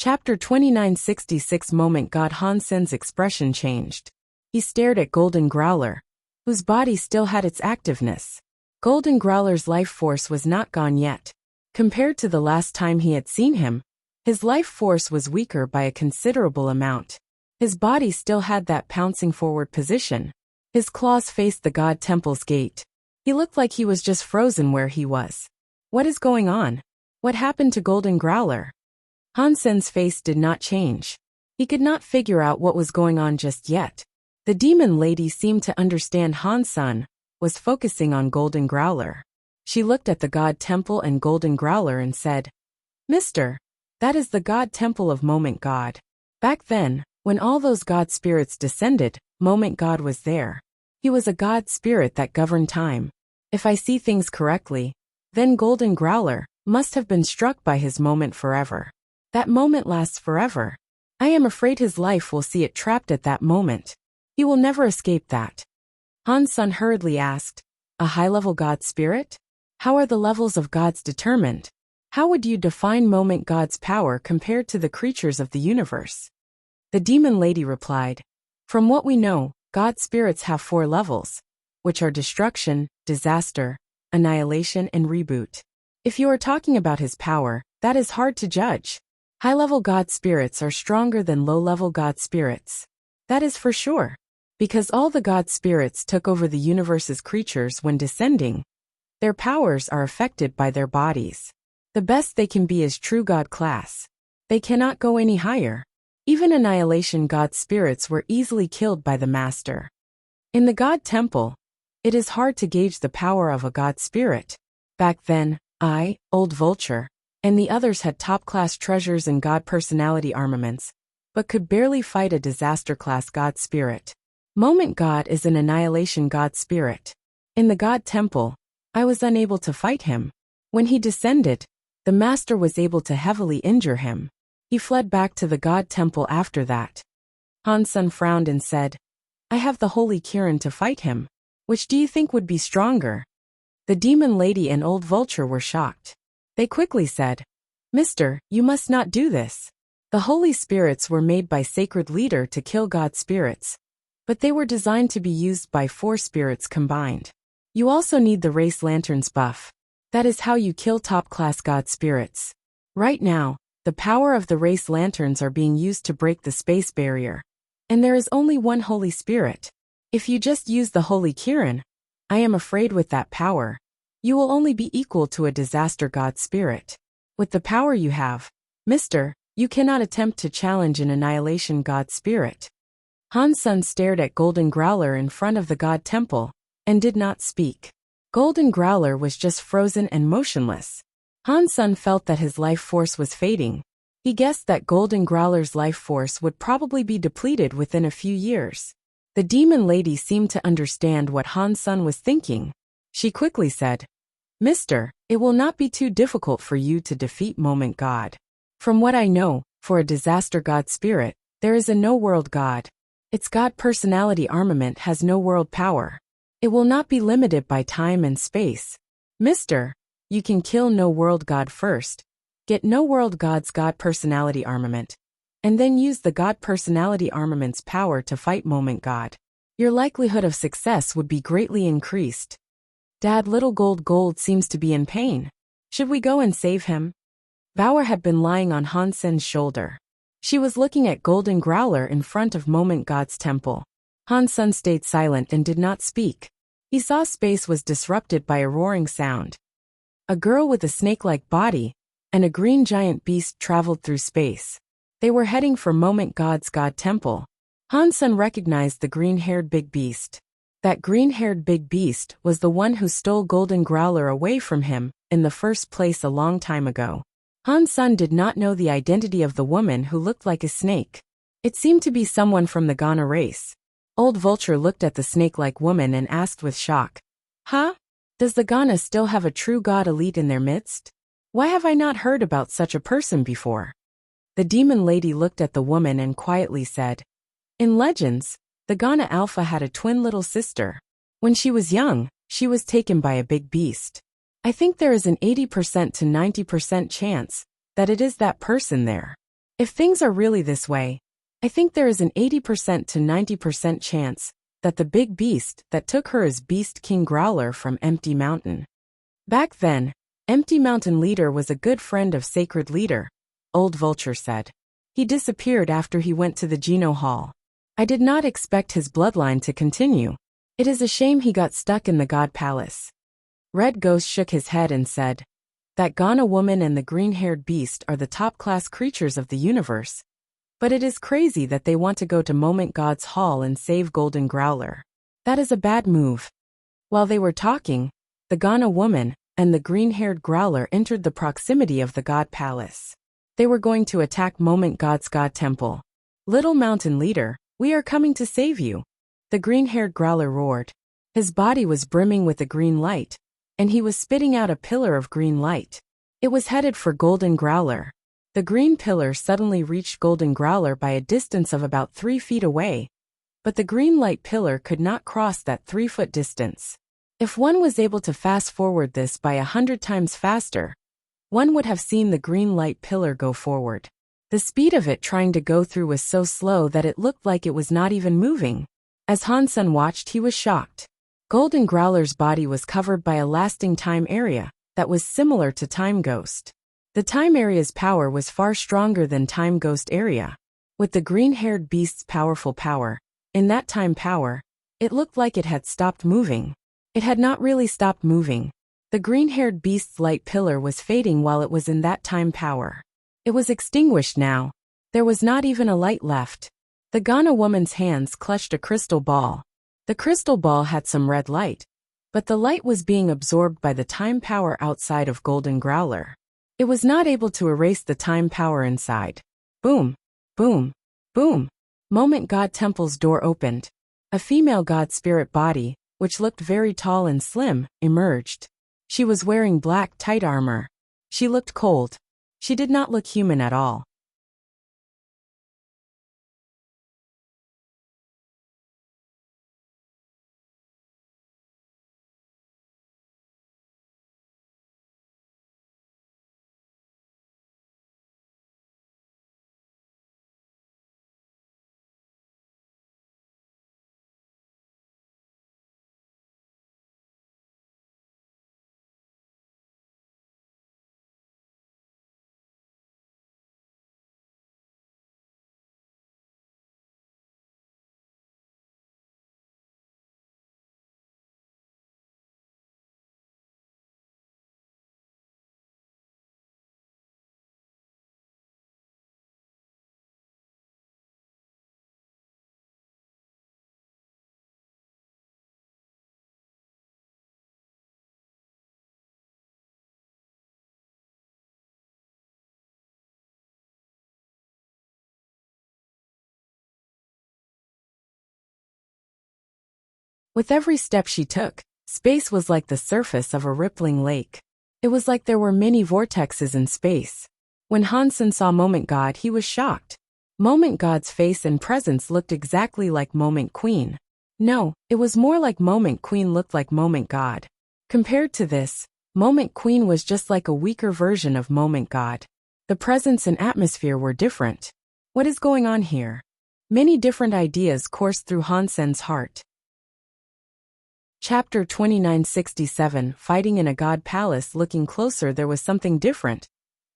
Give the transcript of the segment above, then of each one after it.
Chapter 2966 Moment God Han Sen's expression changed. He stared at Golden Growler, whose body still had its activeness. Golden Growler's life force was not gone yet. Compared to the last time he had seen him, his life force was weaker by a considerable amount. His body still had that pouncing forward position. His claws faced the God Temple's gate. He looked like he was just frozen where he was. What is going on? What happened to Golden Growler? Han Sen's face did not change. He could not figure out what was going on just yet. The demon lady seemed to understand Han Sen was focusing on Golden Growler. She looked at the God Temple and Golden Growler and said, "Mister, that is the God Temple of Moment God. Back then, when all those God spirits descended, Moment God was there. He was a God spirit that governed time. If I see things correctly, then Golden Growler must have been struck by his moment forever. That moment lasts forever. I am afraid his life will see it trapped at that moment. He will never escape that." Han Sen hurriedly asked, "A high-level God spirit? How are the levels of gods determined? How would you define Moment God's power compared to the creatures of the universe?" The demon lady replied, "From what we know, God spirits have 4 levels, which are destruction, disaster, annihilation, and reboot. If you are talking about his power, that is hard to judge. High-level God spirits are stronger than low-level God spirits. That is for sure. Because all the God spirits took over the universe's creatures when descending, their powers are affected by their bodies. The best they can be is true God class. They cannot go any higher. Even annihilation God spirits were easily killed by the Master. In the God Temple, it is hard to gauge the power of a God spirit. Back then, I, Old Vulture, and the others had top-class treasures and God personality armaments, but could barely fight a disaster-class God spirit. Moment God is an annihilation God spirit. In the God Temple, I was unable to fight him. When he descended, the Master was able to heavily injure him. He fled back to the God Temple after that." Han Sen frowned and said, "I have the Holy Kirin to fight him. Which do you think would be stronger?" The demon lady and Old Vulture were shocked. They quickly said, "Mister, you must not do this. The Holy Spirits were made by Sacred Leader to kill God spirits, but they were designed to be used by 4 spirits combined. You also need the Race Lanterns buff. That is how you kill top-class God spirits. Right now, the power of the Race Lanterns are being used to break the space barrier, and there is only one Holy Spirit. If you just use the Holy Kirin, I am afraid with that power, you will only be equal to a disaster God spirit. With the power you have, Mister, you cannot attempt to challenge an annihilation God spirit." Han Sen stared at Golden Growler in front of the God Temple, and did not speak. Golden Growler was just frozen and motionless. Han Sen felt that his life force was fading. He guessed that Golden Growler's life force would probably be depleted within a few years. The demon lady seemed to understand what Han Sen was thinking. She quickly said, "Mister, it will not be too difficult for you to defeat Moment God. From what I know, for a disaster God spirit, there is a no-world God. Its God personality armament has no world power. It will not be limited by time and space. Mister, you can kill no-world God first, get no-world God's God personality armament, and then use the God personality armament's power to fight Moment God. Your likelihood of success would be greatly increased." "Dad, little Gold seems to be in pain. Should we go and save him?" Bauer had been lying on Han Sen's shoulder. She was looking at Golden Growler in front of Moment God's temple. Han Sen stayed silent and did not speak. He saw space was disrupted by a roaring sound. A girl with a snake-like body and a green giant beast traveled through space. They were heading for Moment God's God Temple. Han Sen recognized the green-haired big beast. That green-haired big beast was the one who stole Golden Growler away from him in the first place a long time ago. Han Sen did not know the identity of the woman who looked like a snake. It seemed to be someone from the Ghana race. Old Vulture looked at the snake-like woman and asked with shock, "Huh? Does the Ghana still have a true god elite in their midst? Why have I not heard about such a person before?" The demon lady looked at the woman and quietly said, "In legends, the Ghana Alpha had a twin little sister. When she was young, she was taken by a big beast. I think there is an 80% to 90% chance that it is that person there. If things are really this way, I think there is an 80% to 90% chance that the big beast that took her is Beast King Growler from Empty Mountain. Back then, Empty Mountain Leader was a good friend of Sacred Leader, Old Vulture said. He disappeared after he went to the Geno Hall. I did not expect his bloodline to continue. It is a shame he got stuck in the God Palace. Red Ghost shook his head and said, that Ghana woman and the green-haired beast are the top-class creatures of the universe. But it is crazy that they want to go to Moment God's Hall and save Golden Growler. That is a bad move. While they were talking, the Ghana woman and the green-haired Growler entered the proximity of the God Palace. They were going to attack Moment God's God Temple. Little Mountain Leader, we are coming to save you. The green-haired Growler roared. His body was brimming with a green light, and he was spitting out a pillar of green light. It was headed for Golden Growler. The green pillar suddenly reached Golden Growler by a distance of about 3 feet away, but the green light pillar could not cross that 3-foot distance. If one was able to fast-forward this by 100 times faster, one would have seen the green light pillar go forward. The speed of it trying to go through was so slow that it looked like it was not even moving. As Hansen watched, he was shocked. Golden Growler's body was covered by a lasting time area that was similar to Time Ghost. The time area's power was far stronger than Time Ghost area. With the green-haired beast's powerful power, in that time power, it looked like it had stopped moving. It had not really stopped moving. The green-haired beast's light pillar was fading while it was in that time power. It was extinguished now. There was not even a light left. The Ghana woman's hands clutched a crystal ball. The crystal ball had some red light, but the light was being absorbed by the time power outside of Golden Growler. It was not able to erase the time power inside. Boom, boom, boom. Moment God Temple's door opened. A female god spirit body, which looked very tall and slim, emerged. She was wearing black tight armor. She looked cold. She did not look human at all. With every step she took, space was like the surface of a rippling lake. It was like there were many vortexes in space. When Hansen saw Moment God, he was shocked. Moment God's face and presence looked exactly like Moment Queen. No, it was more like Moment Queen looked like Moment God. Compared to this, Moment Queen was just like a weaker version of Moment God. The presence and atmosphere were different. What is going on here? Many different ideas coursed through Hansen's heart. Chapter 2967, Fighting in a God Palace. Looking closer, there was something different.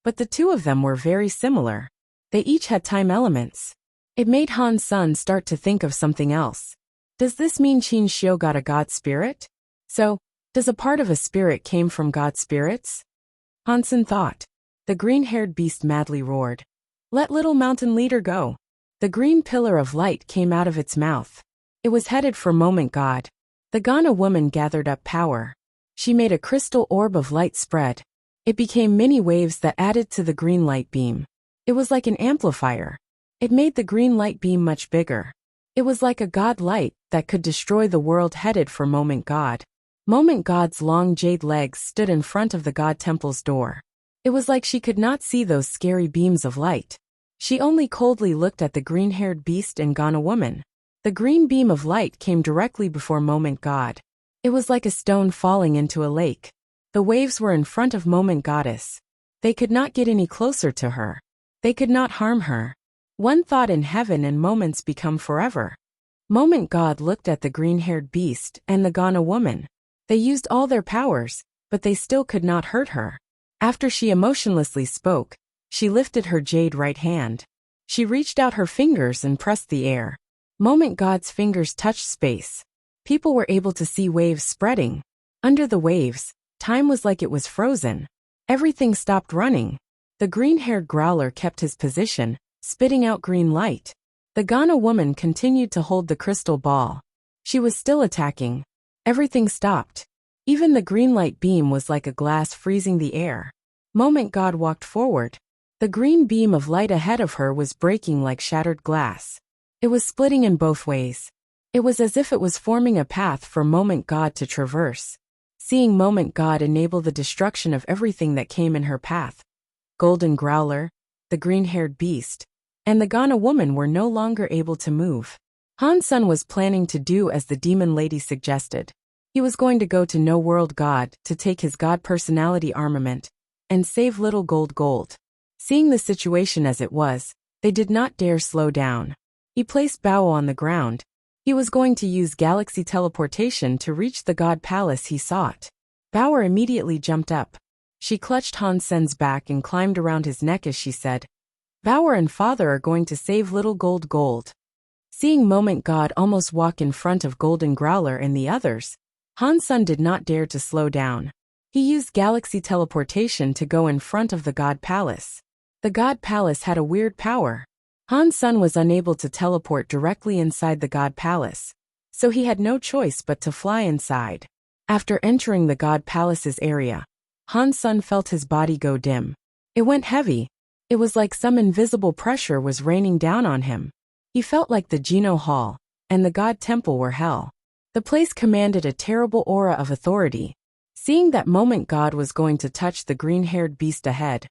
But the two of them were very similar. They each had time elements. It made Hansen start to think of something else. Does this mean Qin Xiu got a god spirit? So, does a part of a spirit came from god spirits? Hansen thought. The green-haired beast madly roared. Let Little Mountain Leader go. The green pillar of light came out of its mouth. It was headed for Moment God. The Ghana woman gathered up power. She made a crystal orb of light spread. It became many waves that added to the green light beam. It was like an amplifier. It made the green light beam much bigger. It was like a god light that could destroy the world, headed for Moment God. Moment God's long jade legs stood in front of the God Temple's door. It was like she could not see those scary beams of light. She only coldly looked at the green-haired beast and Ghana woman. The green beam of light came directly before Moment God. It was like a stone falling into a lake. The waves were in front of Moment Goddess. They could not get any closer to her. They could not harm her. One thought in heaven and moments become forever. Moment God looked at the green-haired beast and the Ghana woman. They used all their powers, but they still could not hurt her. After she emotionlessly spoke, she lifted her jade right hand. She reached out her fingers and pressed the air. Moment God's fingers touched space. People were able to see waves spreading. Under the waves, time was like it was frozen. Everything stopped running. The green-haired growler kept his position, spitting out green light. The Ghana woman continued to hold the crystal ball. She was still attacking. Everything stopped. Even the green light beam was like a glass freezing the air. Moment God walked forward. The green beam of light ahead of her was breaking like shattered glass. It was splitting in both ways. It was as if it was forming a path for Moment God to traverse. Seeing Moment God enable the destruction of everything that came in her path. Golden Growler, the green-haired beast, and the Ghana woman were no longer able to move. Han Sun was planning to do as the demon lady suggested. He was going to go to No World God to take his God personality armament and save little gold. Seeing the situation as it was, they did not dare slow down. He placed Bao on the ground. He was going to use galaxy teleportation to reach the God Palace he sought. Bao immediately jumped up. She clutched Han Sen's back and climbed around his neck as she said, "Bao and father are going to save little gold." Seeing Moment God almost walk in front of Golden Growler and the others, Han Sun did not dare to slow down. He used galaxy teleportation to go in front of the God Palace. The God Palace had a weird power. Han Sun was unable to teleport directly inside the God Palace, so he had no choice but to fly inside. After entering the God Palace's area, Han Sun felt his body go dim. It went heavy. It was like some invisible pressure was raining down on him. He felt like the Geno Hall and the God Temple were hell. The place commanded a terrible aura of authority. Seeing that Moment God was going to touch the green-haired beast ahead,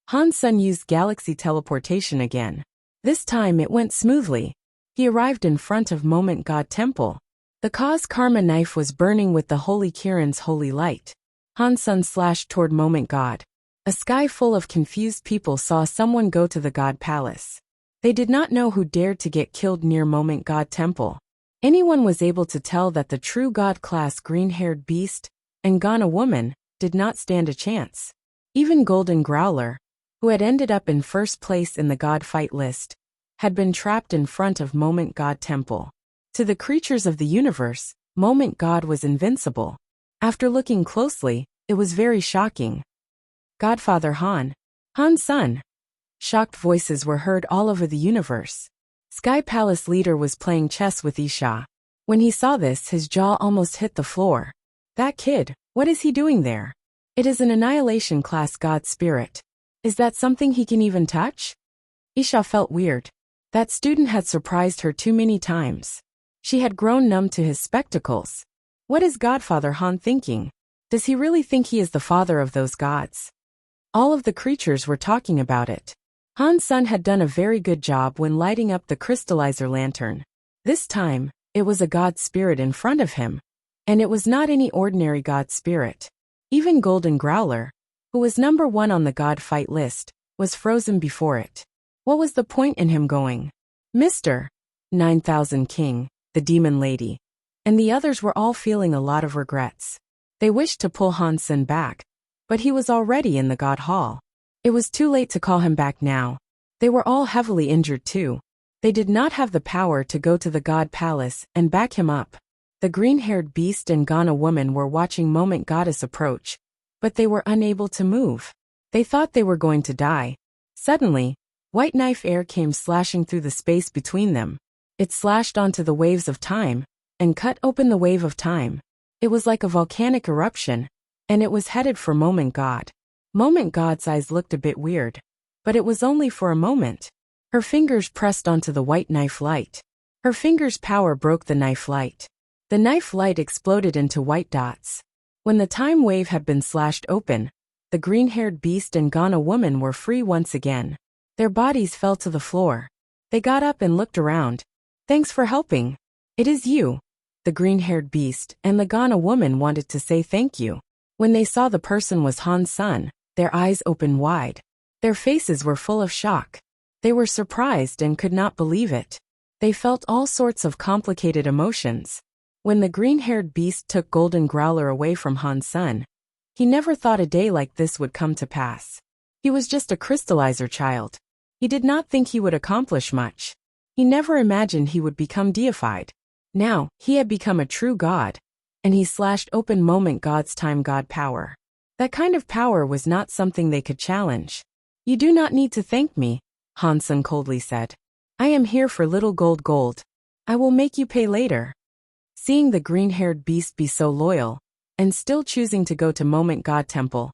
Han Sun used galaxy teleportation again. This time it went smoothly. He arrived in front of Moment God Temple. The Cause Karma knife was burning with the Holy Kirin's holy light. Han Sun slashed toward Moment God. A sky full of confused people saw someone go to the God Palace. They did not know who dared to get killed near Moment God Temple. Anyone was able to tell that the true God-class green-haired beast and Ghana woman did not stand a chance. Even Golden Growler, who had ended up in first place in the God fight list, had been trapped in front of Moment God Temple. To the creatures of the universe, Moment God was invincible. After looking closely, it was very shocking. Godfather Han Sun. Shocked voices were heard all over the universe. Sky Palace leader was playing chess with Isha. When he saw this, his jaw almost hit the floor. That kid, what is he doing there? It is an annihilation class God spirit. Is that something he can even touch? Isha felt weird. That student had surprised her too many times. She had grown numb to his spectacles. What is Godfather Han thinking? Does he really think he is the father of those gods? All of the creatures were talking about it. Han Sun had done a very good job when lighting up the crystallizer lantern. This time, it was a God spirit in front of him. And it was not any ordinary God spirit. Even Golden Growler, who was number 1 on the God fight list, was frozen before it. What was the point in him going? Mr. 9000 King, the demon lady, and the others were all feeling a lot of regrets. They wished to pull Han Sun back, but he was already in the God Hall. It was too late to call him back now. They were all heavily injured too. They did not have the power to go to the God Palace and back him up. The green-haired beast and Ghana woman were watching Moment Goddess approach, but they were unable to move. They thought they were going to die. Suddenly, white knife air came slashing through the space between them. It slashed onto the waves of time and cut open the wave of time. It was like a volcanic eruption, and it was headed for Moment God. Moment God's eyes looked a bit weird, but it was only for a moment. Her fingers pressed onto the white knife light. Her fingers' power broke the knife light. The knife light exploded into white dots. When the time wave had been slashed open, the green-haired beast and Ghana woman were free once again. Their bodies fell to the floor. They got up and looked around. Thanks for helping. It is you. The green-haired beast and the Ghana woman wanted to say thank you. When they saw the person was Han Sun, their eyes opened wide. Their faces were full of shock. They were surprised and could not believe it. They felt all sorts of complicated emotions. When the green-haired beast took Golden Growler away from Han Sen, he never thought a day like this would come to pass. He was just a crystallizer child. He did not think he would accomplish much. He never imagined he would become deified. Now, he had become a true god, and he slashed open Moment God's time god power. That kind of power was not something they could challenge. "You do not need to thank me," Han Sen coldly said. "I am here for little gold. I will make you pay later." Seeing the green-haired beast be so loyal, and still choosing to go to Moment God Temple,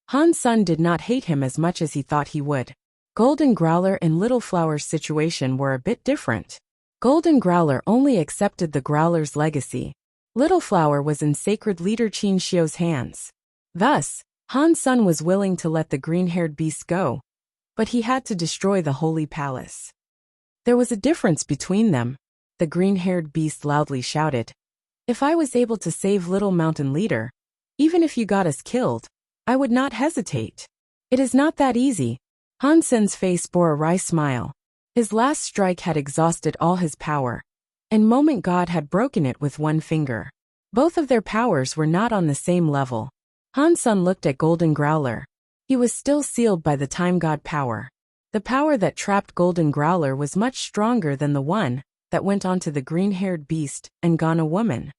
Han Sen did not hate him as much as he thought he would. Golden Growler and Little Flower's situation were a bit different. Golden Growler only accepted the Growler's legacy. Little Flower was in sacred leader Qin Xiu's hands. Thus, Han Sen was willing to let the green-haired beast go, but he had to destroy the Holy Palace. There was a difference between them. The green-haired beast loudly shouted, "If I was able to save Little Mountain Leader, even if you got us killed, I would not hesitate. It is not that easy." Han Sen's face bore a wry smile. His last strike had exhausted all his power, and Moment God had broken it with one finger. Both of their powers were not on the same level. Han Sen looked at Golden Growler. He was still sealed by the Time God power. The power that trapped Golden Growler was much stronger than the one that went on to the green-haired beast and Ghana woman.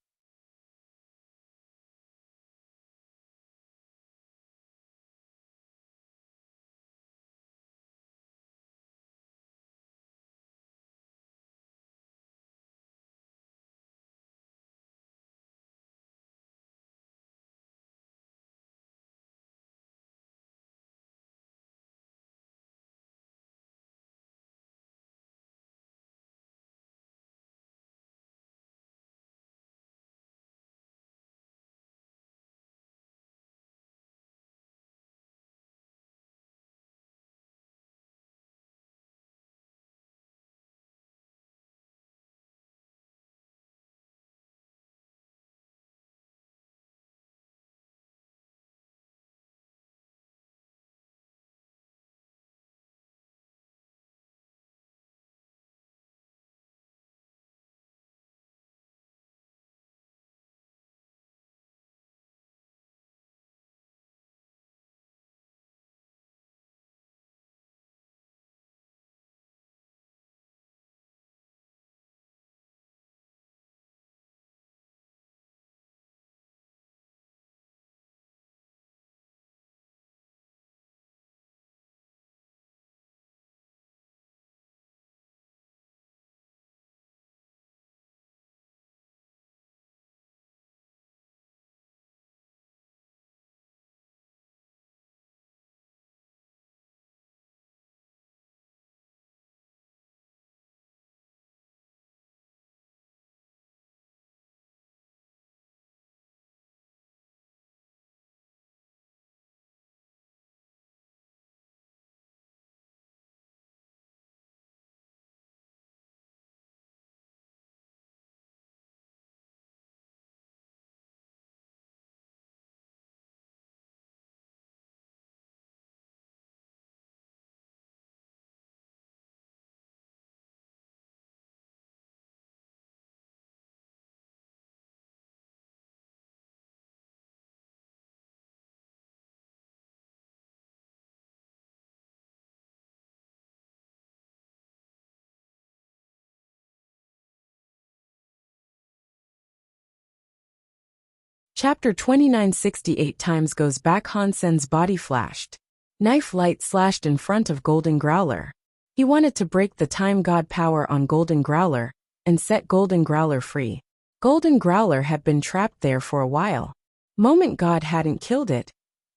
Chapter 2968 times goes back. Han Sen's body flashed. Knife light slashed in front of Golden Growler. He wanted to break the Time God power on Golden Growler and set Golden Growler free. Golden Growler had been trapped there for a while. Moment God hadn't killed it,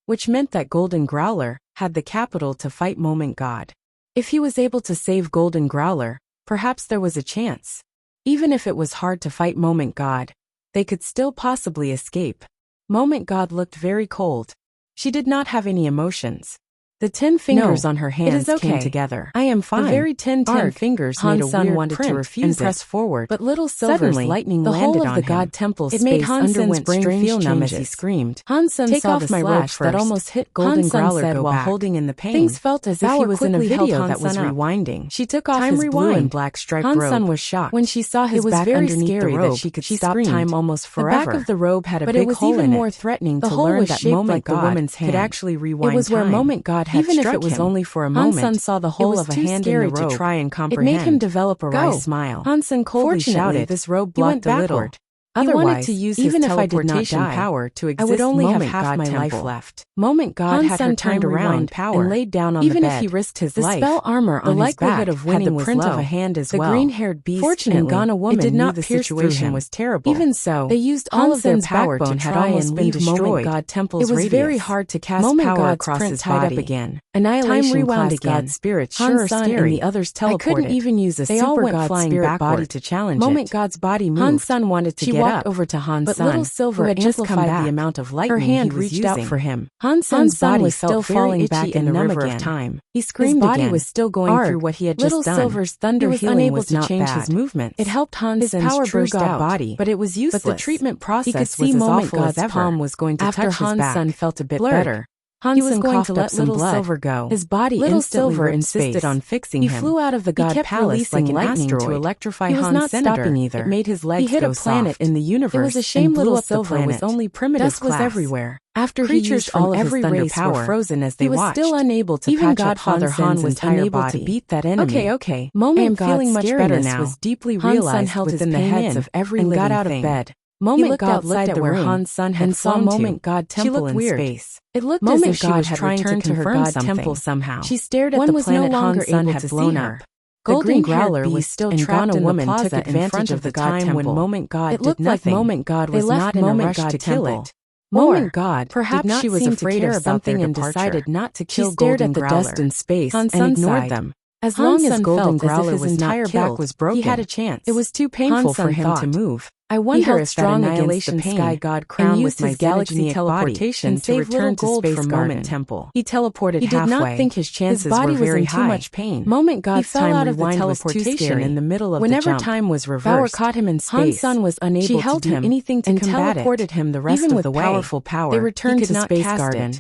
which meant that Golden Growler had the capital to fight Moment God. If he was able to save Golden Growler, perhaps there was a chance. Even if it was hard to fight Moment God, they could still possibly escape. Moment God looked very cold. She did not have any emotions. The 10 fingers on her hands came together. I am fine. The very 10 fingers made a weird wanted print to refuse and press forward, but little Silver's lightning landed on him. The whole of the god temple's space underwent strange changes as he screamed. Han-sen saw the slash that almost hit Golden Growler while holding in the pain. Things felt as if he was in a video that was rewinding. She took off his blue and black striped robe. Han-sen was shocked. When she saw his back underneath the robe, that she could stop time almost forever. The back of the robe had a big hole in it. But it was even more threatening to learn that Moment God could actually rewind time. It was where Moment God had struck him. Even if it was only for a moment, Han-sen saw the hole of a hand in the robe to try and comprehend. It made him develop a wry smile. Han-sen coldly shouted, "This robe blocked a little. Otherwise, he wanted to use even his teleportation power to exist. I would only have half my life left." Moment God had her turned around and laid down on the bed. Even if he risked his life, the spell armor on his back of winning was print of a hand as well. The green-haired beast and Ghana woman knew the situation was terrible. Even so, they used all of their power to try and leave Moment God Temple's radius. It was very hard to cast power across his body. Again. Annihilation class God spirits sure are scary. And the others teleported. I couldn't even use a super God spirit body to challenge it. Moment God's body moved. Han-sen wanted to get up over to Han-sen, but little Silver had just come back. The amount of lightning her hand reached out for him. Han-sen's body was still falling back in the river of time. He screamed again. His body was still going through what he had just done. Little Silver's thunder healing was not change his movements. It helped Han-sen's true God body, but it was useless. But the treatment process was as awful as ever. Palm was going to touch his back. After Han-sen felt a bit better, he was going to let Little Silver go. His body Little Silver insisted on fixing him. He flew out of the God Palace like an asteroid to electrify Han Senator. Either. It made his legs he hit a planet in the universe. It was a shame Little Silver was only primitive. Dust was everywhere. After creatures from every race were frozen as they watched, he was still unable to even Godfather Han was unable to beat that enemy. Okay. Moment God feeling much better now. Was deeply realized within the heads of every living thing. Got out of bed. Moment God looked at where Han-sen had saw Moment God Temple in space. It looked as if she was trying to turn her God Temple somehow. She stared at the planet Han-sen had blown up. Golden Growler was still trapped in the plaza took advantage of the time when Moment God did nothing. Moment God was not in a rush to kill it. Moment God, perhaps she was afraid of something and decided not to kill Golden Growler. She stared at the dust in space and ignored them. As long as Golden Growler was entire back was broken, he had a chance. It was too painful for him to move. I wonder if strong annihilation sky god crown with his galaxy teleportation to return to Space Moment Temple. He teleported halfway. He did not think his chances were very high. Too much pain. Moment God's time out of the teleportation in the middle of the jump. Whenever time was reversed, Bauer caught him in space. Han-sen was unable to do anything to combat it. Teleported him the rest of the way. Even with powerful power, they returned to Space Garden.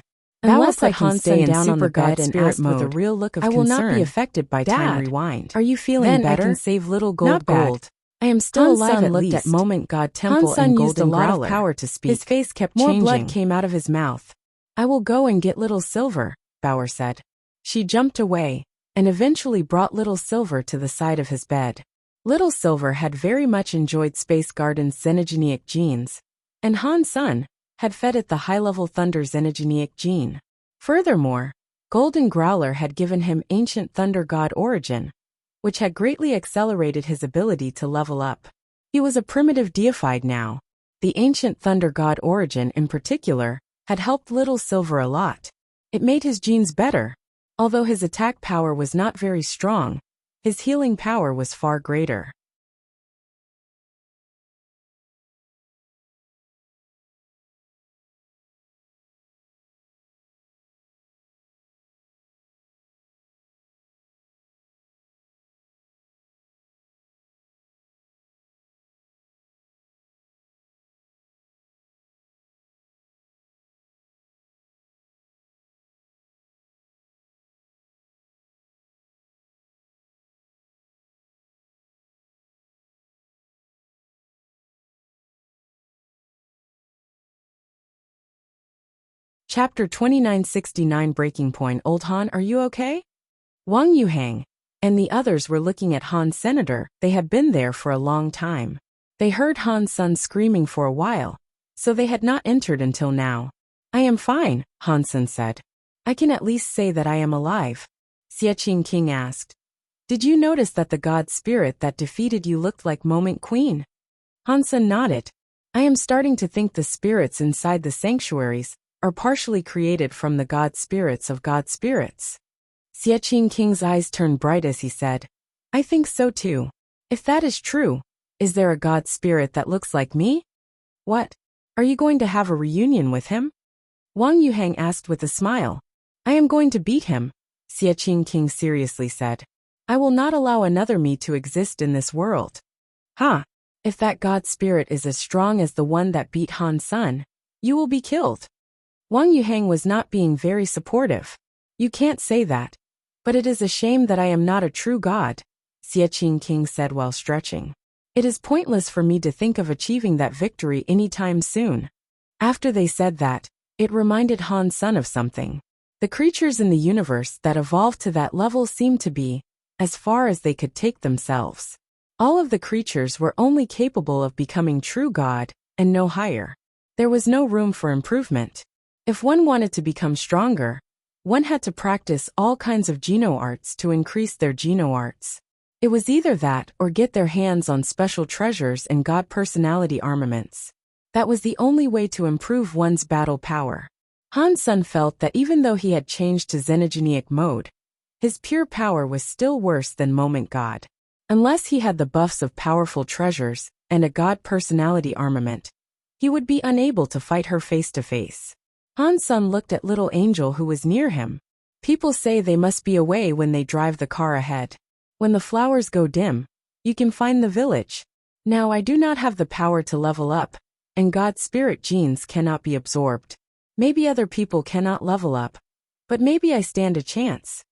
Unless I can stay down on the bed and ask with a real look of concern, I will not be affected by time rewind. Are you feeling better? I can save little gold. I am still alive at least. Looked at Moment God Temple and Golden Growler. Used a lot of power to speak. His face kept changing. More blood came out of his mouth. I will go and get Little Silver, Bauer said. She jumped away, and eventually brought Little Silver to the side of his bed. Little Silver had very much enjoyed Space Garden's xenogenic genes, and Han-sen had fed it the high-level Thunder xenogenic gene. Furthermore, Golden Growler had given him ancient Thunder God origin, which had greatly accelerated his ability to level up. He was a primitive deified now. The ancient Thunder God origin in particular had helped Little Silver a lot. It made his genes better. Although his attack power was not very strong, his healing power was far greater. Chapter 2969 Breaking Point. Old Han, are you okay? Wang Yuhang and the others were looking at Han Senator. They had been there for a long time. They heard Han's son screaming for a while, so they had not entered until now. I am fine, Hansen said. I can at least say that I am alive. Xiaqing King asked. Did you notice that the god spirit that defeated you looked like Moment Queen? Hansen nodded. I am starting to think the spirits inside the sanctuaries are partially created from the god spirits of god spirits. Xiaqing King's eyes turned bright as he said, I think so too. If that is true, is there a god spirit that looks like me? What? Are you going to have a reunion with him? Wang Yuhang asked with a smile. I am going to beat him, Xie King seriously said. I will not allow another me to exist in this world. Huh? If that god spirit is as strong as the one that beat Han Sun, you will be killed. Wang Yuhang was not being very supportive. You can't say that. But it is a shame that I am not a true god, Xie King said while stretching. It is pointless for me to think of achieving that victory anytime soon. After they said that, it reminded Han Sun of something. The creatures in the universe that evolved to that level seemed to be, as far as they could take themselves. All of the creatures were only capable of becoming true god, and no higher. There was no room for improvement. If one wanted to become stronger, one had to practice all kinds of geno-arts to increase their geno-arts. It was either that or get their hands on special treasures and god personality armaments. That was the only way to improve one's battle power. Han Sun felt that even though he had changed to xenogenic mode, his pure power was still worse than moment god. Unless he had the buffs of powerful treasures and a god personality armament, he would be unable to fight her face to face. Han Sun looked at little angel who was near him. People say they must be away when they drive the car ahead. When the flowers go dim, you can find the village. Now I do not have the power to level up, and God spirit genes cannot be absorbed. Maybe other people cannot level up, but maybe I stand a chance.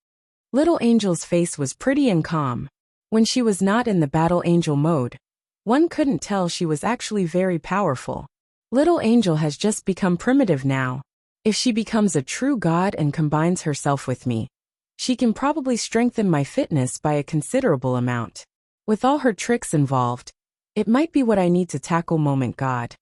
Little Angel's face was pretty and calm. When she was not in the battle angel mode, one couldn't tell she was actually very powerful. Little Angel has just become primitive now. If she becomes a true god and combines herself with me, she can probably strengthen my fitness by a considerable amount. With all her tricks involved, it might be what I need to tackle moment god.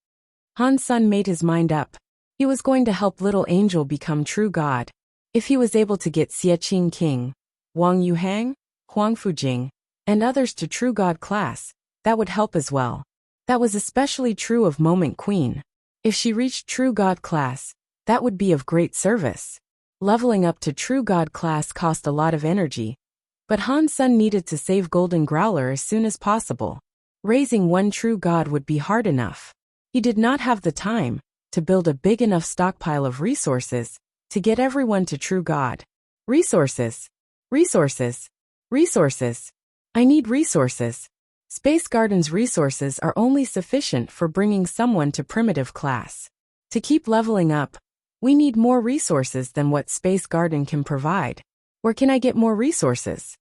Han Sun made his mind up. He was going to help Little Angel become true god. If he was able to get Xie King, Wang Yuhang, Huang Fujing, and others to true god class, that would help as well. That was especially true of Moment Queen. If she reached true god class, that would be of great service. Leveling up to true god class cost a lot of energy, but Han Sun needed to save Golden Growler as soon as possible. Raising one true god would be hard enough. He did not have the time to build a big enough stockpile of resources to get everyone to true god. Resources. Resources. Resources. I need resources. Space Garden's resources are only sufficient for bringing someone to primitive class. To keep leveling up, we need more resources than what Space Garden can provide. Where can I get more resources?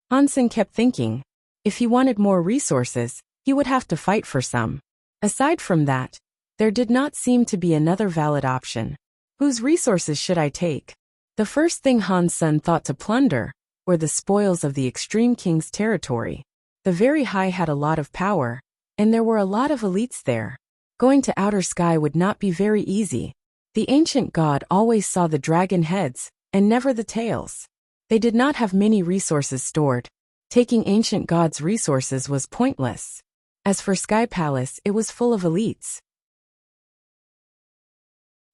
Han Sun kept thinking. If he wanted more resources, he would have to fight for some. Aside from that, there did not seem to be another valid option. Whose resources should I take? The first thing Han Sun thought to plunder were the spoils of the Extreme King's territory. The Very High had a lot of power, and there were a lot of elites there. Going to Outer Sky would not be very easy. The ancient god always saw the dragon heads, and never the tails. They did not have many resources stored. Taking ancient god's resources was pointless. As for Sky Palace, it was full of elites.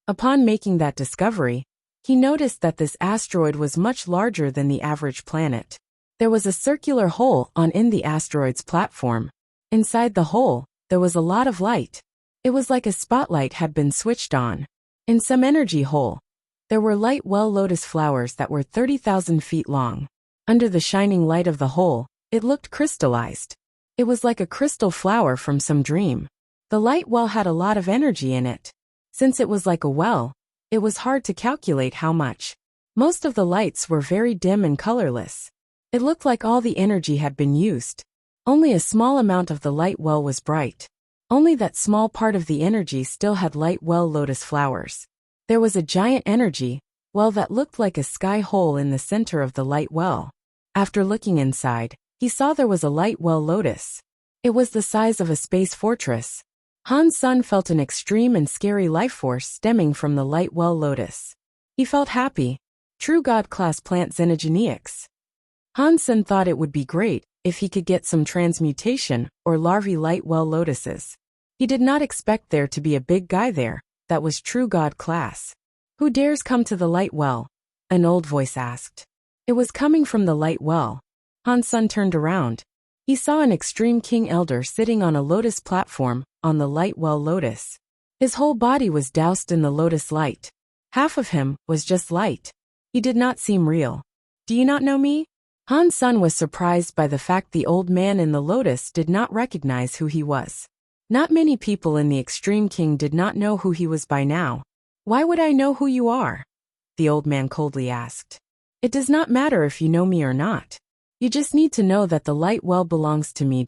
Upon making that discovery, he noticed that this asteroid was much larger than the average planet. There was a circular hole in the asteroid's platform. Inside the hole, there was a lot of light. It was like a spotlight had been switched on. In some energy hole, there were light well lotus flowers that were 30,000 feet long. Under the shining light of the hole, it looked crystallized. It was like a crystal flower from some dream. The light well had a lot of energy in it. Since it was like a well, it was hard to calculate how much. Most of the lights were very dim and colorless. It looked like all the energy had been used. Only a small amount of the light well was bright. Only that small part of the energy still had light well lotus flowers. There was a giant energy well that looked like a sky hole in the center of the light well. After looking inside, he saw there was a light well lotus. It was the size of a space fortress. Han Sun felt an extreme and scary life force stemming from the light well lotus. He felt happy. True god class plant xenogenics. Han Sun thought it would be great if he could get some transmutation or larvae light well lotuses. He did not expect there to be a big guy there that was true god class. Who dares come to the light well? An old voice asked. It was coming from the light well. Han Sun turned around. He saw an extreme king elder sitting on a lotus platform on the light well lotus. His whole body was doused in the lotus light. Half of him was just light. He did not seem real. Do you not know me? Han Sun was surprised by the fact the old man in the lotus did not recognize who he was. Not many people in the Extreme King did not know who he was by now. Why would I know who you are? The old man coldly asked. It does not matter if you know me or not. You just need to know that the light well belongs to me.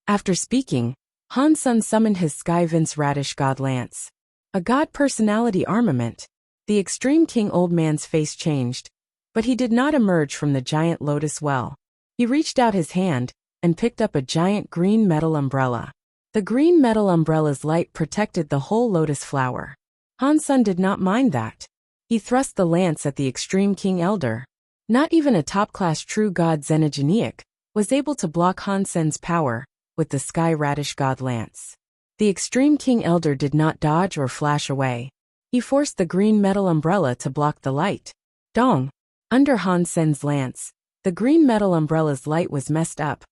After speaking, Han Sun summoned his Sky Vince Radish God Lance, a god personality armament. The Extreme King old man's face changed, but he did not emerge from the giant lotus well. He reached out his hand and picked up a giant green metal umbrella. The green metal umbrella's light protected the whole lotus flower. Han Sun did not mind that. He thrust the lance at the Extreme King Elder. Not even a top-class true god Xenogeniac was able to block Han Sun's power with the Sky Radish God Lance. The Extreme King Elder did not dodge or flash away. He forced the green metal umbrella to block the light. Dong! Under Han Sun's lance, the green metal umbrella's light was messed up,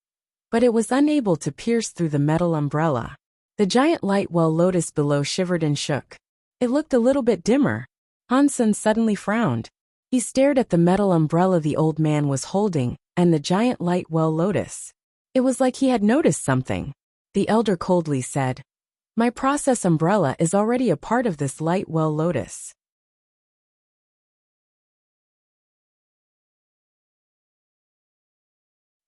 but it was unable to pierce through the metal umbrella. The giant light well lotus below shivered and shook. It looked a little bit dimmer. Han Sun suddenly frowned. He stared at the metal umbrella the old man was holding and the giant light well lotus. It was like he had noticed something. The elder coldly said, "My process umbrella is already a part of this light well lotus."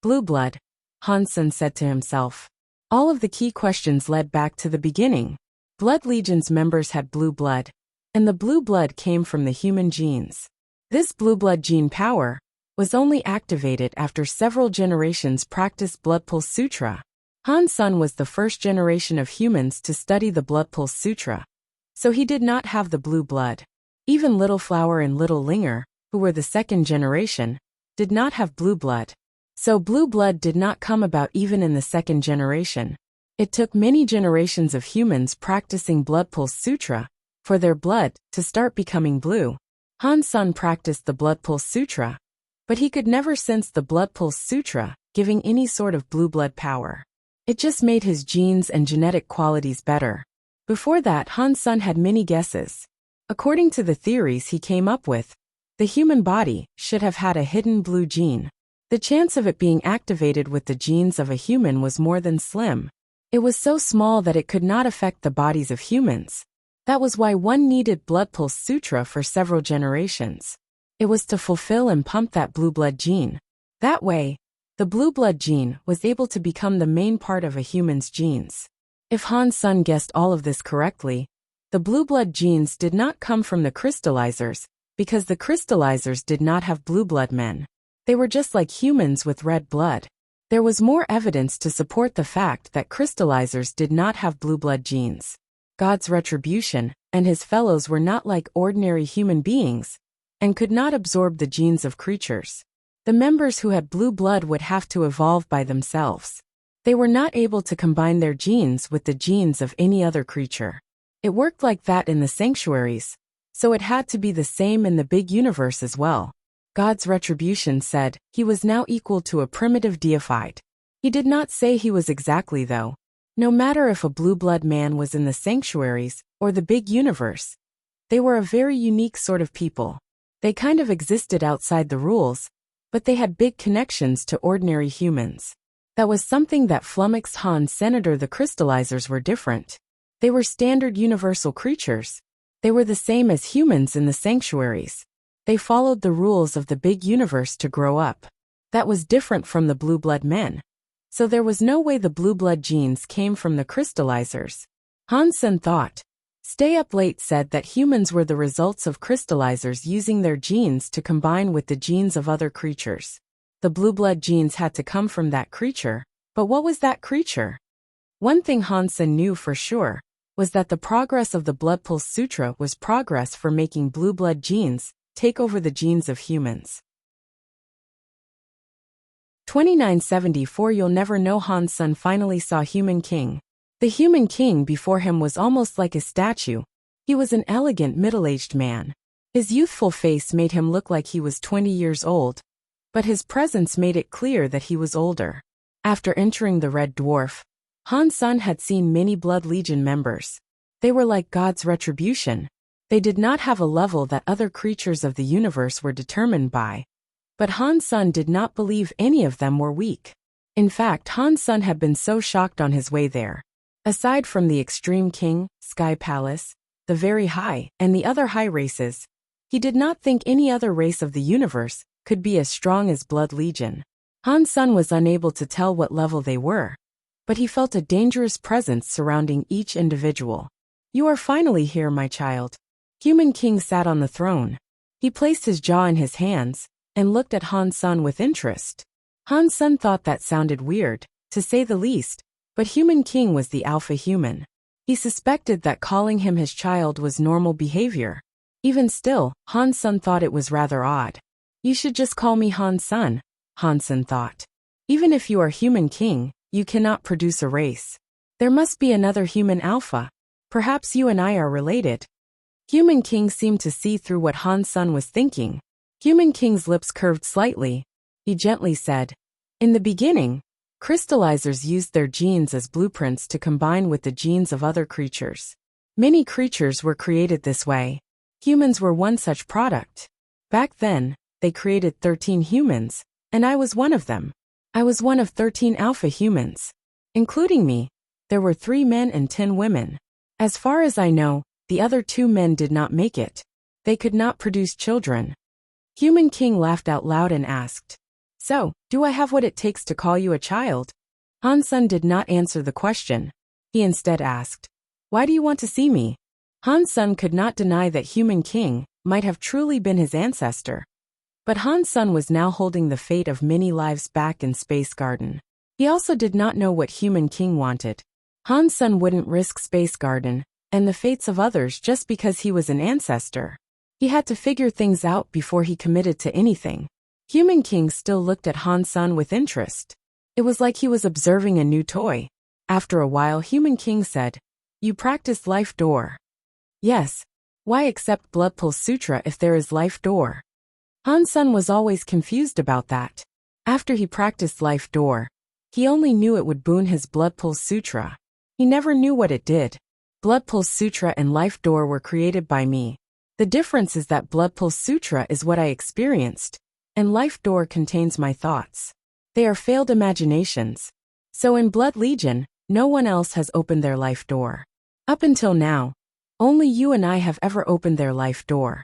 Blue blood, Han Sun said to himself. All of the key questions led back to the beginning. Blood Legion's members had blue blood, and the blue blood came from the human genes. This blue blood gene power was only activated after several generations practiced Blood Pulse Sutra. Han Sun was the first generation of humans to study the Blood Pulse Sutra, so he did not have the blue blood. Even Little Flower and Little Linger, who were the second generation, did not have blue blood. So blue blood did not come about even in the second generation. It took many generations of humans practicing Blood Pulse Sutra for their blood to start becoming blue. Han Sun practiced the Blood Pulse Sutra, but he could never sense the Blood Pulse Sutra giving any sort of blue blood power. It just made his genes and genetic qualities better. Before that, Han Sun had many guesses. According to the theories he came up with, the human body should have had a hidden blue gene. The chance of it being activated with the genes of a human was more than slim. It was so small that it could not affect the bodies of humans. That was why one needed Blood Pulse Sutra for several generations. It was to fulfill and pump that blue blood gene. That way, the blue blood gene was able to become the main part of a human's genes. If Han Sun guessed all of this correctly, the blue blood genes did not come from the crystallizers, because the crystallizers did not have blue blood men. They were just like humans with red blood. There was more evidence to support the fact that crystallizers did not have blue blood genes. God's retribution and his fellows were not like ordinary human beings, and could not absorb the genes of creatures. The members who had blue blood would have to evolve by themselves. They were not able to combine their genes with the genes of any other creature. It worked like that in the sanctuaries, so it had to be the same in the big universe as well. God's retribution said he was now equal to a primitive deified. He did not say he was exactly though. No matter if a blue blood man was in the sanctuaries or the big universe, they were a very unique sort of people. They kind of existed outside the rules, but they had big connections to ordinary humans. That was something that flummoxed Han Senator. The crystallizers were different. They were standard universal creatures. They were the same as humans in the sanctuaries. They followed the rules of the big universe to grow up. That was different from the blue blood men. So there was no way the blue blood genes came from the crystallizers. Han Sun thought. Stay Up Late said that humans were the results of crystallizers using their genes to combine with the genes of other creatures. The blue blood genes had to come from that creature, but what was that creature? One thing Han Sun knew for sure was that the progress of the Blood Pulse Sutra was progress for making blue blood genes take over the genes of humans. 2974 You'll never know. Han Sun finally saw Human King. The Human King before him was almost like a statue. He was an elegant middle-aged man. His youthful face made him look like he was 20 years old, but his presence made it clear that he was older. After entering the Red Dwarf, Han Sun had seen many Blood Legion members. They were like God's retribution. They did not have a level that other creatures of the universe were determined by. But Han's son did not believe any of them were weak. In fact, Han's son had been so shocked on his way there. Aside from the Extreme King, Sky Palace, the Very High, and the other high races, he did not think any other race of the universe could be as strong as Blood Legion. Han's son was unable to tell what level they were, but he felt a dangerous presence surrounding each individual. You are finally here, my child. Human King sat on the throne. He placed his jaw in his hands and looked at Han's son with interest. Han's son thought that sounded weird, to say the least, but Human King was the alpha human. He suspected that calling him his child was normal behavior. Even still, Han's son thought it was rather odd. You should just call me Han's son, Han's son thought. Even if you are Human King, you cannot produce a race. There must be another human alpha. Perhaps you and I are related. Human King seemed to see through what Han's son was thinking. Human King's lips curved slightly. He gently said, in the beginning, crystallizers used their genes as blueprints to combine with the genes of other creatures. Many creatures were created this way. Humans were one such product. Back then, they created 13 humans, and I was one of them. I was one of 13 alpha humans. Including me, there were 3 men and 10 women. As far as I know, the other 2 men did not make it. They could not produce children. Human King laughed out loud and asked, so, do I have what it takes to call you a child? Han's son did not answer the question. He instead asked, why do you want to see me? Han's son could not deny that Human King might have truly been his ancestor. But Han's son was now holding the fate of many lives back in Space Garden. He also did not know what Human King wanted. Han's son wouldn't risk Space Garden and the fates of others just because he was an ancestor. He had to figure things out before he committed to anything. Human King still looked at Han's son with interest. It was like he was observing a new toy. After a while, Human King said, you practice Life Door. Yes. Why accept Blood Pulse Sutra if there is Life Door? Han's son was always confused about that. After he practiced Life Door, he only knew it would boon his Blood Pulse Sutra. He never knew what it did. Blood Pulse Sutra and Life Door were created by me. The difference is that Blood Pulse Sutra is what I experienced, and Life Door contains my thoughts. They are failed imaginations. So in Blood Legion, no one else has opened their Life Door. Up until now, only you and I have ever opened their Life Door.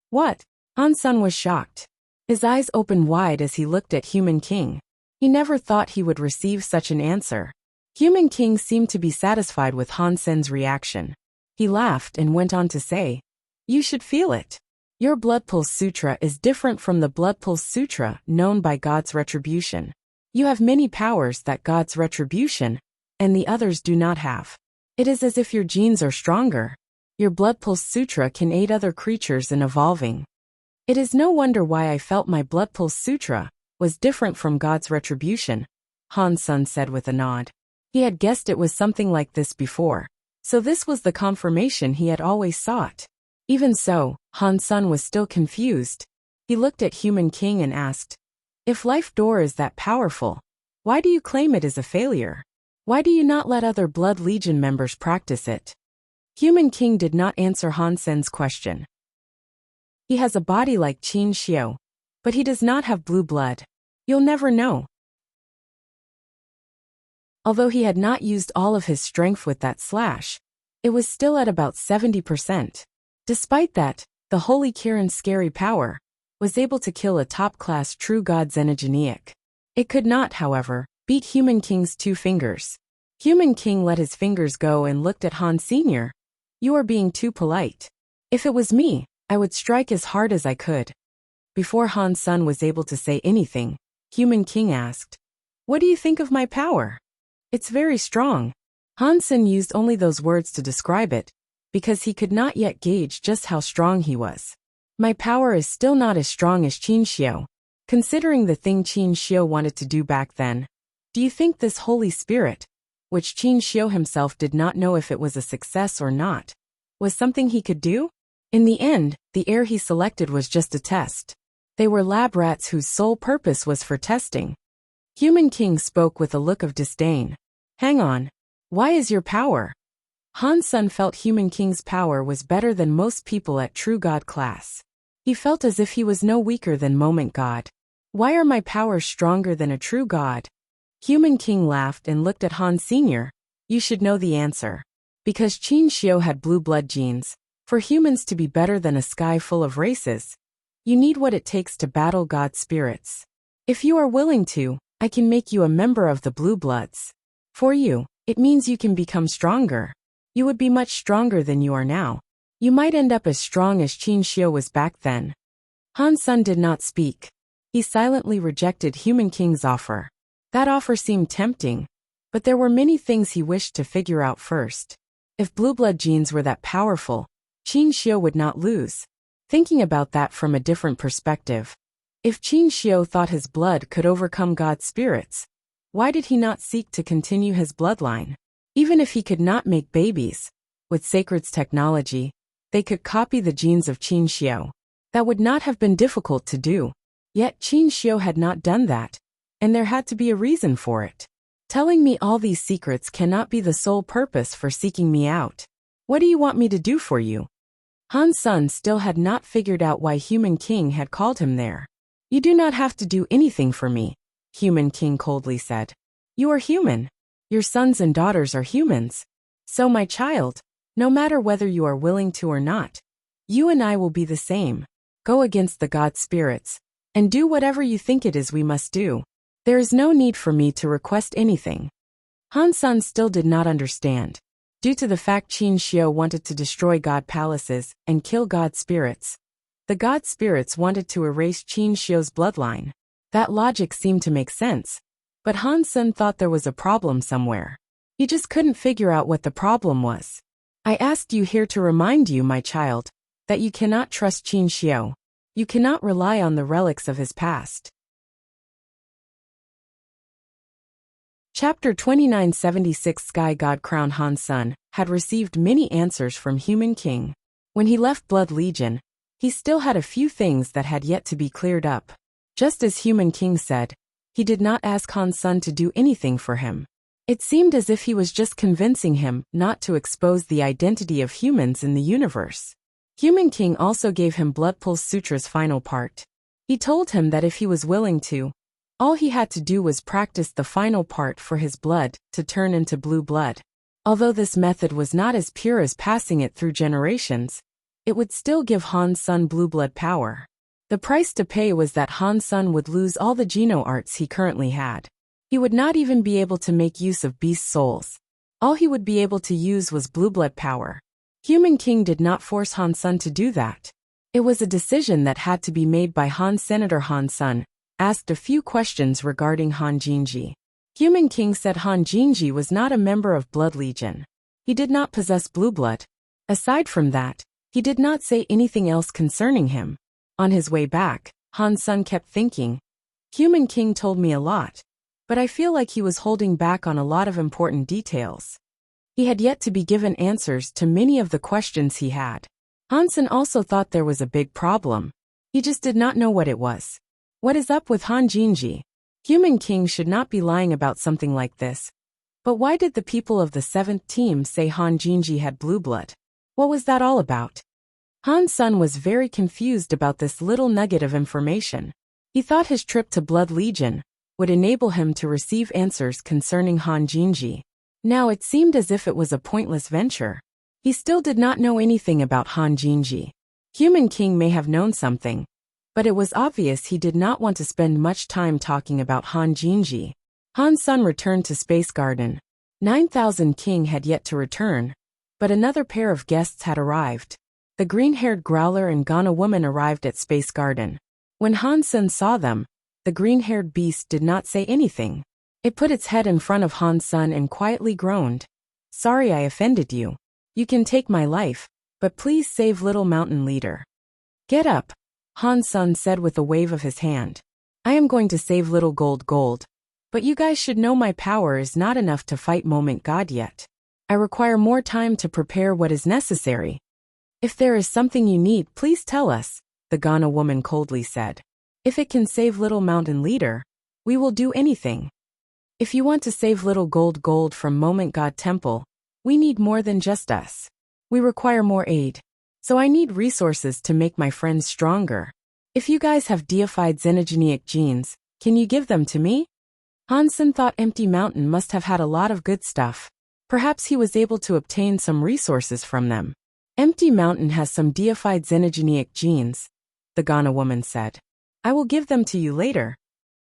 What? Han's son was shocked. His eyes opened wide as he looked at Human King. He never thought he would receive such an answer. Human King seemed to be satisfied with Han's son's reaction. He laughed and went on to say, you should feel it. Your Blood Pulse Sutra is different from the Blood Pulse Sutra known by God's Retribution. You have many powers that God's Retribution and the others do not have. It is as if your genes are stronger. Your Blood Pulse Sutra can aid other creatures in evolving. It is no wonder why I felt my Blood Pulse Sutra was different from God's Retribution, Han's son said with a nod. He had guessed it was something like this before, so this was the confirmation he had always sought. Even so, Han's son was still confused. He looked at Human King and asked, if Life Door is that powerful, why do you claim it is a failure? Why do you not let other Blood Legion members practice it? Human King did not answer Han's son's question. He has a body like Qin Xiao, but he does not have blue blood. You'll never know. Although he had not used all of his strength with that slash, it was still at about 70%. Despite that, the Holy Kirin's scary power was able to kill a top-class true god Xenogeniac. It could not, however, beat Human King's 2 fingers. Human King let his fingers go and looked at Han Sr. You are being too polite. If it was me, I would strike as hard as I could. Before Han's son was able to say anything, Human King asked, what do you think of my power? It's very strong. Han's son used only those words to describe it, because he could not yet gauge just how strong he was. My power is still not as strong as Qin Xiao. Considering the thing Qin Xiao wanted to do back then, do you think this Holy Spirit, which Qin Xiao himself did not know if it was a success or not, was something he could do? In the end, the heir he selected was just a test. They were lab rats whose sole purpose was for testing. Human King spoke with a look of disdain. Hang on. Why is your power? Han Sun felt Human King's power was better than most people at True God class. He felt as if he was no weaker than Moment God. Why are my powers stronger than a true God? Human King laughed and looked at Han Sr. You should know the answer. Because Qin Xiu had blue blood genes, for humans to be better than a sky full of races, you need what it takes to battle God spirits. If you are willing to, I can make you a member of the Blue Bloods. For you, it means you can become stronger. You would be much stronger than you are now. You might end up as strong as Qin Xiu was back then. Han Sun did not speak. He silently rejected Human King's offer. That offer seemed tempting, but there were many things he wished to figure out first. If blue blood genes were that powerful, Qin Xiu would not lose. Thinking about that from a different perspective, if Qin Xiu thought his blood could overcome God's spirits, why did he not seek to continue his bloodline? Even if he could not make babies, with Sacred's technology, they could copy the genes of Qin Xiu. That would not have been difficult to do. Yet Qin Xiu had not done that, and there had to be a reason for it. Telling me all these secrets cannot be the sole purpose for seeking me out. What do you want me to do for you? Han Sun still had not figured out why Human King had called him there. You do not have to do anything for me, Human King coldly said. You are human. Your sons and daughters are humans. So my child, no matter whether you are willing to or not, you and I will be the same. Go against the God spirits, and do whatever you think it is we must do. There is no need for me to request anything. Han Sun still did not understand. Due to the fact Qin Xiu wanted to destroy God palaces and kill God spirits, the God spirits wanted to erase Qin Xiu's bloodline. That logic seemed to make sense, but Han Sun thought there was a problem somewhere. He just couldn't figure out what the problem was. I asked you here to remind you, my child, that you cannot trust Qin Xiu. You cannot rely on the relics of his past. Chapter 2976 Sky God Crown. Han Sun had received many answers from Human King. When he left Blood Legion, he still had a few things that had yet to be cleared up. Just as Human King said, he did not ask Han Sun to do anything for him. It seemed as if he was just convincing him not to expose the identity of humans in the universe. Human King also gave him Blood Pulse Sutra's final part. He told him that if he was willing to, all he had to do was practice the final part for his blood to turn into blue blood. Although this method was not as pure as passing it through generations, it would still give Han Sun blue blood power. The price to pay was that Han Sun would lose all the Geno arts he currently had. He would not even be able to make use of beast souls. All he would be able to use was blue blood power. Human King did not force Han Sun to do that. It was a decision that had to be made by Han. Senator Han Sun asked a few questions regarding Han Jinji. Human King said Han Jinji was not a member of Blood Legion. He did not possess blue blood. Aside from that, he did not say anything else concerning him. On his way back, Han Sun kept thinking, Human King told me a lot, but I feel like he was holding back on a lot of important details. He had yet to be given answers to many of the questions he had. Han Sun also thought there was a big problem. He just did not know what it was. What is up with Han Jinji? Human King should not be lying about something like this. But why did the people of the 7th team say Han Jinji had blue blood? What was that all about? Han Sun was very confused about this little nugget of information. He thought his trip to Blood Legion would enable him to receive answers concerning Han Jinji. Now it seemed as if it was a pointless venture. He still did not know anything about Han Jinji. Human King may have known something, but it was obvious he did not want to spend much time talking about Han Jinji. Han Sun returned to Space Garden. 9000 King had yet to return, but another pair of guests had arrived. The green-haired Growler and Ghana woman arrived at Space Garden. When Han Sun saw them, the green-haired beast did not say anything. It put its head in front of Han Sun and quietly groaned. Sorry I offended you. You can take my life, but please save Little Mountain Leader. Get up, Han Sun said with a wave of his hand. I am going to save Little Gold, but you guys should know my power is not enough to fight Moment God yet. I require more time to prepare what is necessary. If there is something you need, please tell us, the Ghana woman coldly said. If it can save Little Mountain Leader, we will do anything. If you want to save Little Gold from Moment God Temple, We need more than just us. We require more aid. So I need resources to make my friends stronger. If you guys have deified xenogeneic genes, can you give them to me? Hansen thought Empty Mountain must have had a lot of good stuff. Perhaps he was able to obtain some resources from them. Empty Mountain has some deified xenogeneic genes, the Ghana woman said. I will give them to you later.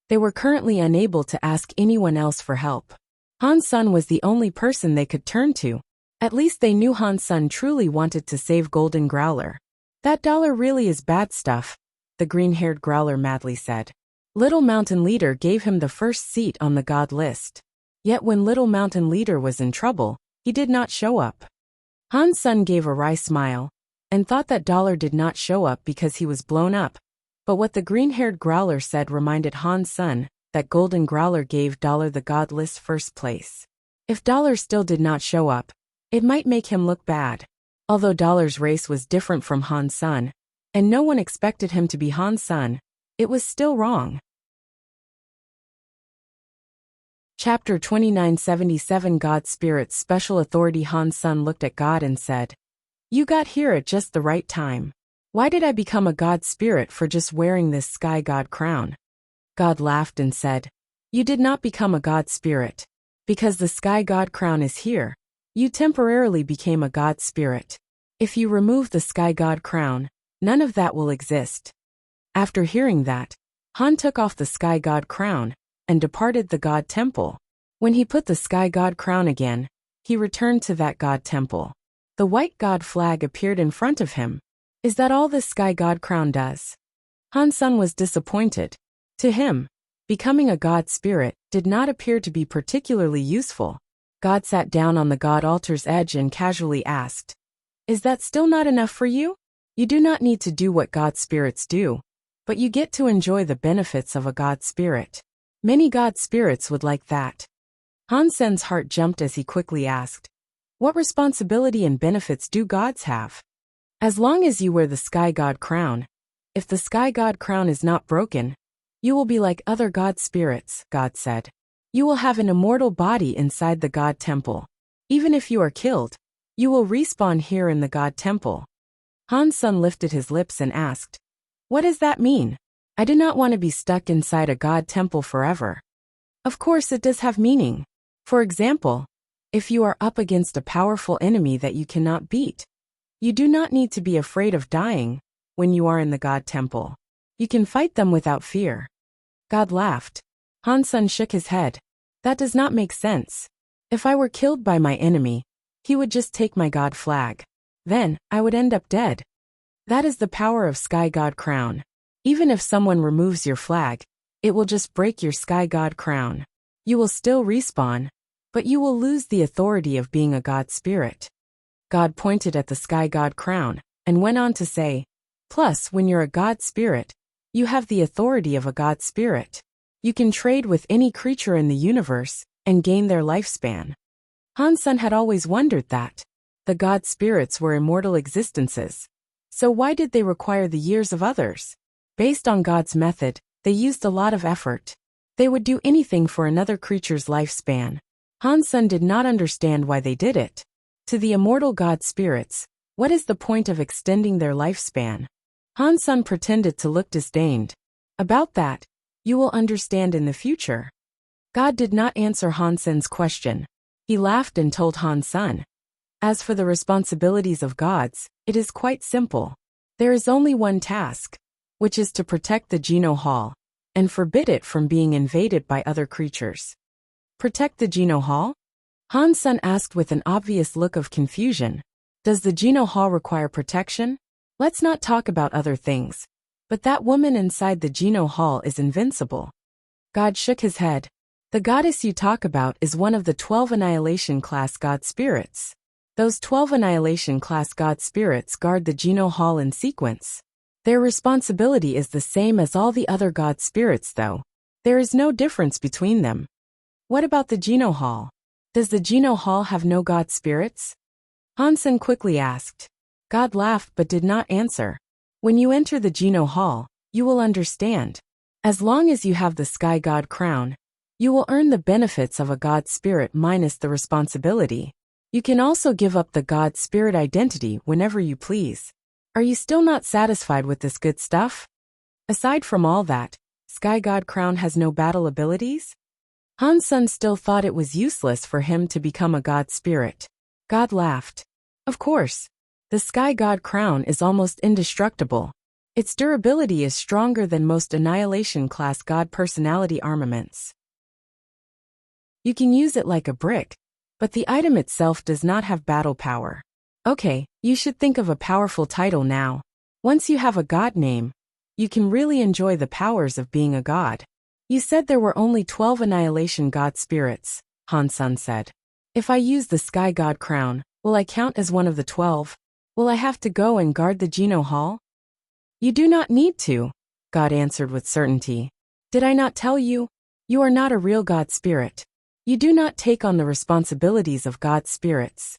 They were currently unable to ask anyone else for help. Hansen was the only person they could turn to. At least they knew Hansen truly wanted to save Golden Growler. That dollar really is bad stuff, the green-haired Growler madly said. Little Mountain Leader gave him the first seat on the god list. Yet when Little Mountain Leader was in trouble, he did not show up. Hansen gave a wry smile, and thought that dollar did not show up because he was blown up. But what the green-haired Growler said reminded Hansen that Golden Growler gave dollar the god list first place. If dollar still did not show up, it might make him look bad. Although dollar's race was different from Hansen, and no one expected him to be Hansen, it was still wrong. Chapter 2977 God Spirit's Special Authority. Hansen looked at God and said, You got here at just the right time. Why did I become a god spirit for just wearing this sky god crown? God laughed and said, You did not become a god spirit. Because the sky god crown is here, you temporarily became a god spirit. If you remove the sky god crown, none of that will exist. After hearing that, Han took off the sky god crown and departed the god temple. When he put the sky god crown again, he returned to that god temple. The white god flag appeared in front of him. Is that all the sky god crown does? Hansen was disappointed. To him, becoming a god spirit did not appear to be particularly useful. God sat down on the god altar's edge and casually asked, Is that still not enough for you? You do not need to do what god spirits do, but you get to enjoy the benefits of a god spirit. Many god spirits would like that. Hansen's heart jumped as he quickly asked, What responsibility and benefits do gods have? As long as you wear the sky god crown, if the sky god crown is not broken, you will be like other god spirits, God said. You will have an immortal body inside the god temple. Even if you are killed, you will respawn here in the god temple. Hansen lifted his lips and asked, What does that mean? I do not want to be stuck inside a god temple forever. Of course it does have meaning. For example, if you are up against a powerful enemy that you cannot beat, you do not need to be afraid of dying when you are in the god temple. You can fight them without fear. God laughed. Hansen shook his head. That does not make sense. If I were killed by my enemy, he would just take my god flag. Then, I would end up dead. That is the power of Sky God Crown. Even if someone removes your flag, it will just break your Sky God Crown. You will still respawn, but you will lose the authority of being a god spirit. God pointed at the Sky God Crown, and went on to say, Plus, when you're a god spirit, you have the authority of a god spirit. You can trade with any creature in the universe, and gain their lifespan. Hansen had always wondered that. The god spirits were immortal existences. So why did they require the years of others? Based on God's method, they used a lot of effort. They would do anything for another creature's lifespan. Hansen did not understand why they did it. To the immortal god spirits, what is the point of extending their lifespan? Hansen pretended to look disdained. About that, you will understand in the future. God did not answer Hansen's question. He laughed and told Hansen, As for the responsibilities of gods, it is quite simple. There is only one task, which is to protect the Geno Hall, and forbid it from being invaded by other creatures. Protect the Geno Hall? Hansen asked with an obvious look of confusion. Does the Geno Hall require protection? Let's not talk about other things. But that woman inside the Geno Hall is invincible. God shook his head. The goddess you talk about is one of the 12 Annihilation class god spirits. Those 12 Annihilation class god spirits guard the Geno Hall in sequence. Their responsibility is the same as all the other god spirits though. There is no difference between them. What about the Geno Hall? Does the Geno Hall have no god spirits? Hansen quickly asked. God laughed but did not answer. When you enter the Geno Hall, you will understand. As long as you have the Sky God Crown, you will earn the benefits of a god spirit minus the responsibility. You can also give up the God Spirit identity whenever you please. Are you still not satisfied with this good stuff? Aside from all that, Sky God Crown has no battle abilities? Han Sen still thought it was useless for him to become a God Spirit. God laughed. Of course. The Sky God Crown is almost indestructible. Its durability is stronger than most Annihilation-class God personality armaments. You can use it like a brick, but the item itself does not have battle power. Okay, you should think of a powerful title now. Once you have a god name, you can really enjoy the powers of being a god. You said there were only 12 Annihilation God Spirits, Han Sen said. If I use the Sky God Crown, will I count as one of the 12? Will I have to go and guard the Geno Hall? You do not need to, God answered with certainty. Did I not tell you? You are not a real God Spirit. You do not take on the responsibilities of God Spirits.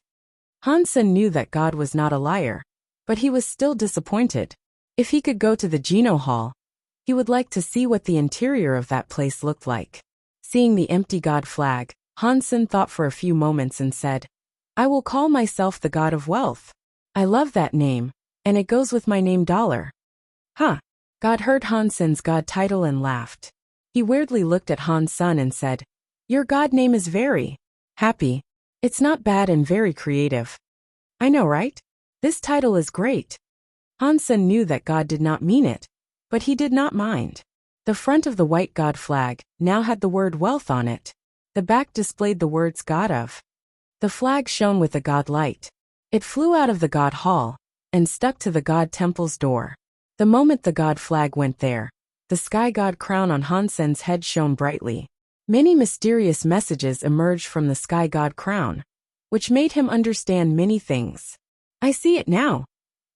Han Sen knew that God was not a liar, but he was still disappointed. If he could go to the Geno Hall, he would like to see what the interior of that place looked like. Seeing the empty God flag, Han Sen thought for a few moments and said, I will call myself the God of Wealth. I love that name, and it goes with my name Dollar. Huh. God heard Han Sen's God title and laughed. He weirdly looked at Han Sen and said, Your God name is very happy. It's not bad and very creative. I know, right? This title is great. Han Sen knew that God did not mean it, but he did not mind. The front of the white God flag now had the word wealth on it. The back displayed the words God of. The flag shone with a God light. It flew out of the God Hall and stuck to the God Temple's door. The moment the God flag went there, the Sky God Crown on Han Sen's head shone brightly. Many mysterious messages emerged from the Sky God Crown, which made him understand many things. I see it now.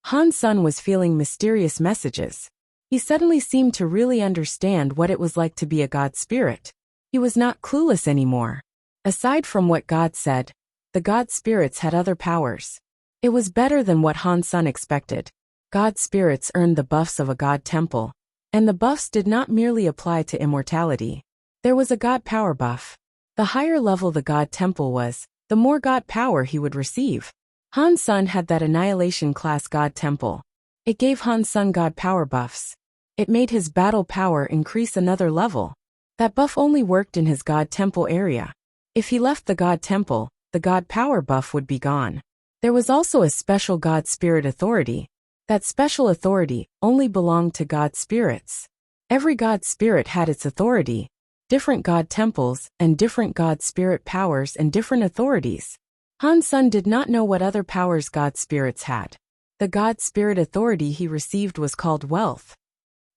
Han Sen was feeling mysterious messages. He suddenly seemed to really understand what it was like to be a God Spirit. He was not clueless anymore. Aside from what God said, the God Spirits had other powers. It was better than what Han Sen expected. God Spirits earned the buffs of a God Temple, and the buffs did not merely apply to immortality. There was a God Power buff. The higher level the God Temple was, the more God power he would receive. Han Sen had that Annihilation-class God Temple. It gave Han Sen God Power buffs. It made his battle power increase another level. That buff only worked in his God Temple area. If he left the God Temple, the God Power buff would be gone. There was also a special God Spirit authority. That special authority only belonged to God Spirits. Every God Spirit had its authority, different God Temples, and different God Spirit powers and different authorities. Han Sen did not know what other powers God Spirits had. The God Spirit authority he received was called wealth.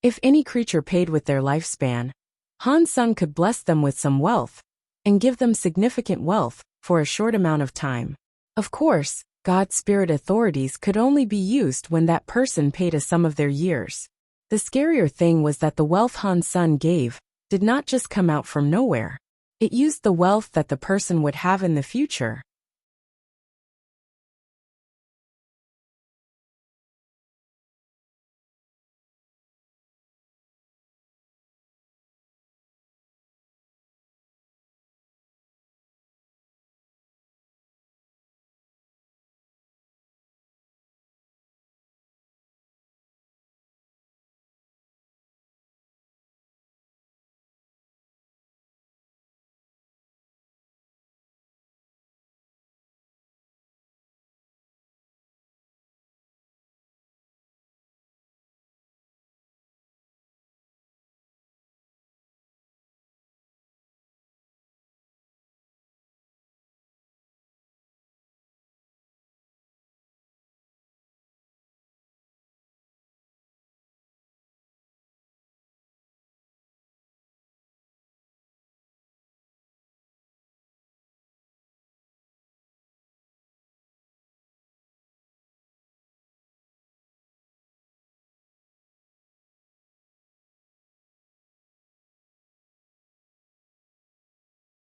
If any creature paid with their lifespan, Han Sen could bless them with some wealth, and give them significant wealth for a short amount of time. Of course, God Spirit authorities could only be used when that person paid a sum of their years. The scarier thing was that the wealth Han Sen gave did not just come out from nowhere. It used the wealth that the person would have in the future.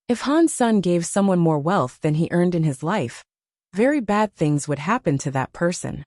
If Han Sen gave someone more wealth than he earned in his life, very bad things would happen to that person.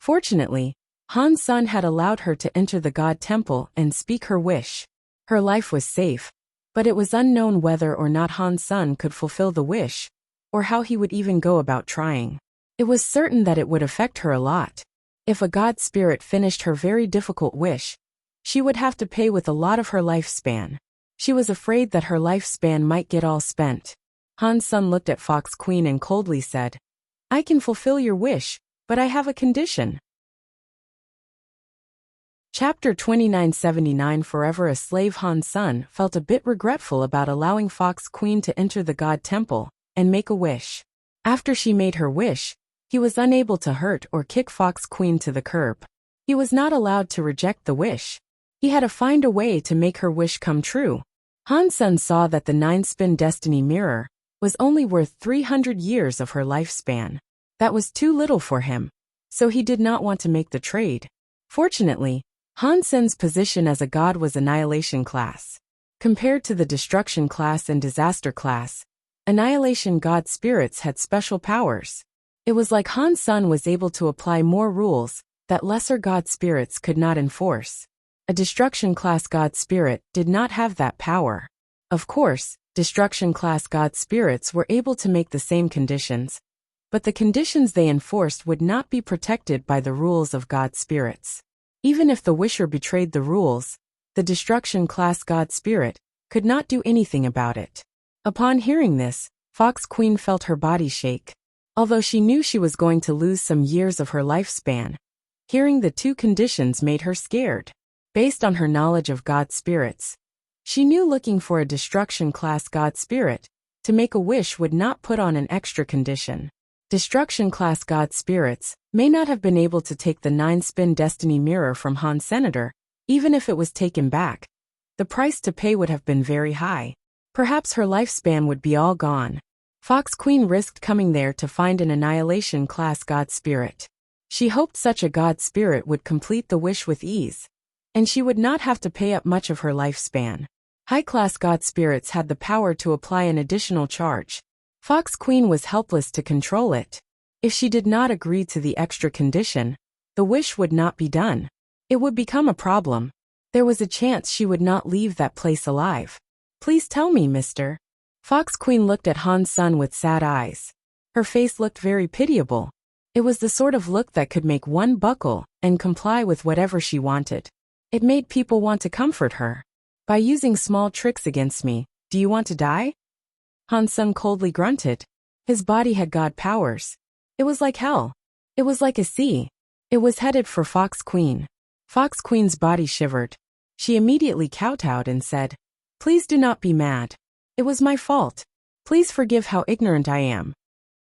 Fortunately, Han's son had allowed her to enter the god temple and speak her wish. Her life was safe, but it was unknown whether or not Han's son could fulfill the wish, or how he would even go about trying. It was certain that it would affect her a lot. If a god spirit finished her very difficult wish, she would have to pay with a lot of her lifespan. She was afraid that her lifespan might get all spent. Han's son looked at Fox Queen and coldly said, "I can fulfill your wish, but I have a condition." Chapter 2979. Forever a slave. Han's son felt a bit regretful about allowing Fox Queen to enter the god temple and make a wish. After she made her wish, he was unable to hurt or kick Fox Queen to the curb. He was not allowed to reject the wish. He had to find a way to make her wish come true. Han's son saw that the 9-spin destiny mirror was only worth 300 years of her lifespan. That was too little for him, so he did not want to make the trade. Fortunately, Han Sen's position as a god was Annihilation class. Compared to the Destruction class and Disaster class, Annihilation god spirits had special powers. It was like Han's son was able to apply more rules that lesser god spirits could not enforce. A Destruction class god spirit did not have that power. Of course, Destruction class god spirits were able to make the same conditions, but the conditions they enforced would not be protected by the rules of god spirits. Even if the wisher betrayed the rules, the Destruction class god spirit could not do anything about it. Upon hearing this, Fox Queen felt her body shake. Although she knew she was going to lose some years of her lifespan, hearing the two conditions made her scared. Based on her knowledge of god spirits, she knew looking for a Destruction class god spirit to make a wish would not put on an extra condition. Destruction class god spirits may not have been able to take the 9-spin destiny mirror from Han's senator. Even if it was taken back, the price to pay would have been very high. Perhaps her lifespan would be all gone. Fox Queen risked coming there to find an Annihilation class god spirit. She hoped such a god spirit would complete the wish with ease, and she would not have to pay up much of her lifespan. High-class god spirits had the power to apply an additional charge. Fox Queen was helpless to control it. If she did not agree to the extra condition, the wish would not be done. It would become a problem. There was a chance she would not leave that place alive. "Please tell me, mister." Fox Queen looked at Han's son with sad eyes. Her face looked very pitiable. It was the sort of look that could make one buckle and comply with whatever she wanted. It made people want to comfort her. "By using small tricks against me, do you want to die?" Han's son coldly grunted. His body had god powers. It was like hell. It was like a sea. It was headed for Fox Queen. Fox Queen's body shivered. She immediately kowtowed and said, "Please do not be mad. It was my fault. Please forgive how ignorant I am."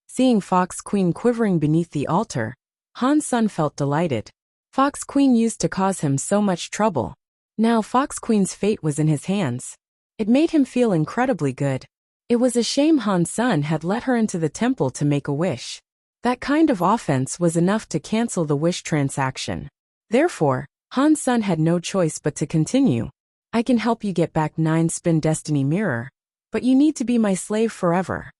Seeing Fox Queen quivering beneath the altar, Han's son felt delighted. Fox Queen used to cause him so much trouble. Now Fox Queen's fate was in his hands. It made him feel incredibly good. It was a shame Han's son had let her into the temple to make a wish. That kind of offense was enough to cancel the wish transaction. Therefore, Han's son had no choice but to continue. "I can help you get back 9-spin destiny mirror, but you need to be my slave forever."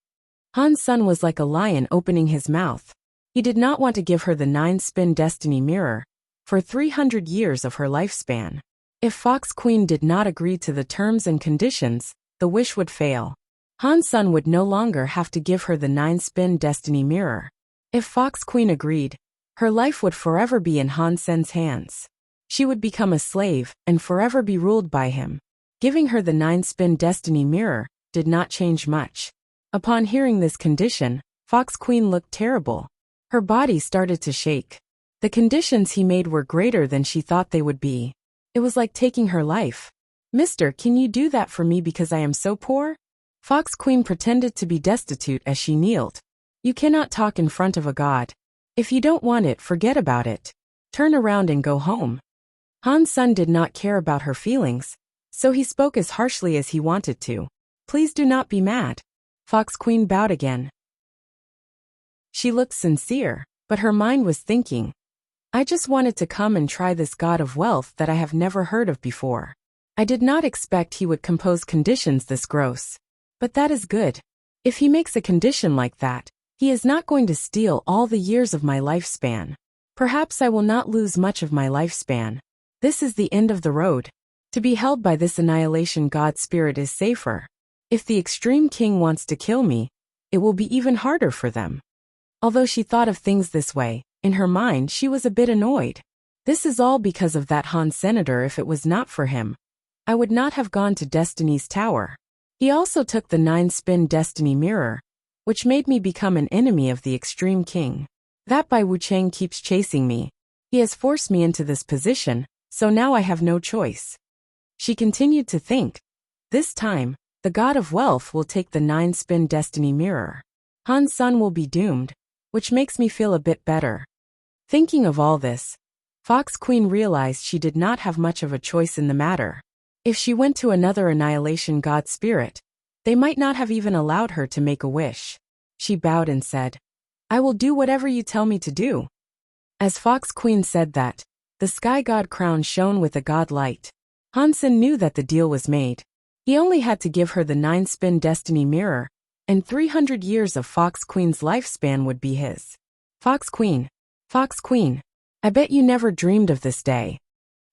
Han's son was like a lion opening his mouth. He did not want to give her the 9-spin destiny mirror for 300 years of her lifespan. If Fox Queen did not agree to the terms and conditions, the wish would fail. Han's son would no longer have to give her the 9-spin destiny mirror. If Fox Queen agreed, her life would forever be in Han Sen's hands. She would become a slave and forever be ruled by him. Giving her the 9-spin destiny mirror did not change much. Upon hearing this condition, Fox Queen looked terrible. Her body started to shake. The conditions he made were greater than she thought they would be. It was like taking her life. "Mister, can you do that for me because I am so poor?" Fox Queen pretended to be destitute as she kneeled. "You cannot talk in front of a god. If you don't want it, forget about it. Turn around and go home." Han's son did not care about her feelings, so he spoke as harshly as he wanted to. "Please do not be mad." Fox Queen bowed again. She looked sincere, but her mind was thinking, "I just wanted to come and try this god of wealth that I have never heard of before. I did not expect he would compose conditions this gross. But that is good. If he makes a condition like that, he is not going to steal all the years of my lifespan. Perhaps I will not lose much of my lifespan. This is the end of the road. To be held by this annihilation god spirit is safer. If the extreme king wants to kill me, it will be even harder for them. Although she thought of things this way, in her mind she was a bit annoyed. This is all because of that Han Senator. If it was not for him, I would not have gone to Destiny's Tower. He also took the 9-spin Destiny Mirror, which made me become an enemy of the Extreme King. That Bai Wuchang keeps chasing me. He has forced me into this position, so now I have no choice. She continued to think. This time, the god of wealth will take the 9-spin Destiny Mirror. Han Sun will be doomed, which makes me feel a bit better. Thinking of all this, Fox Queen realized she did not have much of a choice in the matter. If she went to another annihilation god spirit, they might not have even allowed her to make a wish. She bowed and said, I will do whatever you tell me to do. As Fox Queen said that, the sky god crown shone with a god light. Hansen knew that the deal was made. He only had to give her the 9-spin Destiny Mirror, and 300 years of Fox Queen's lifespan would be his. Fox Queen, I bet you never dreamed of this day.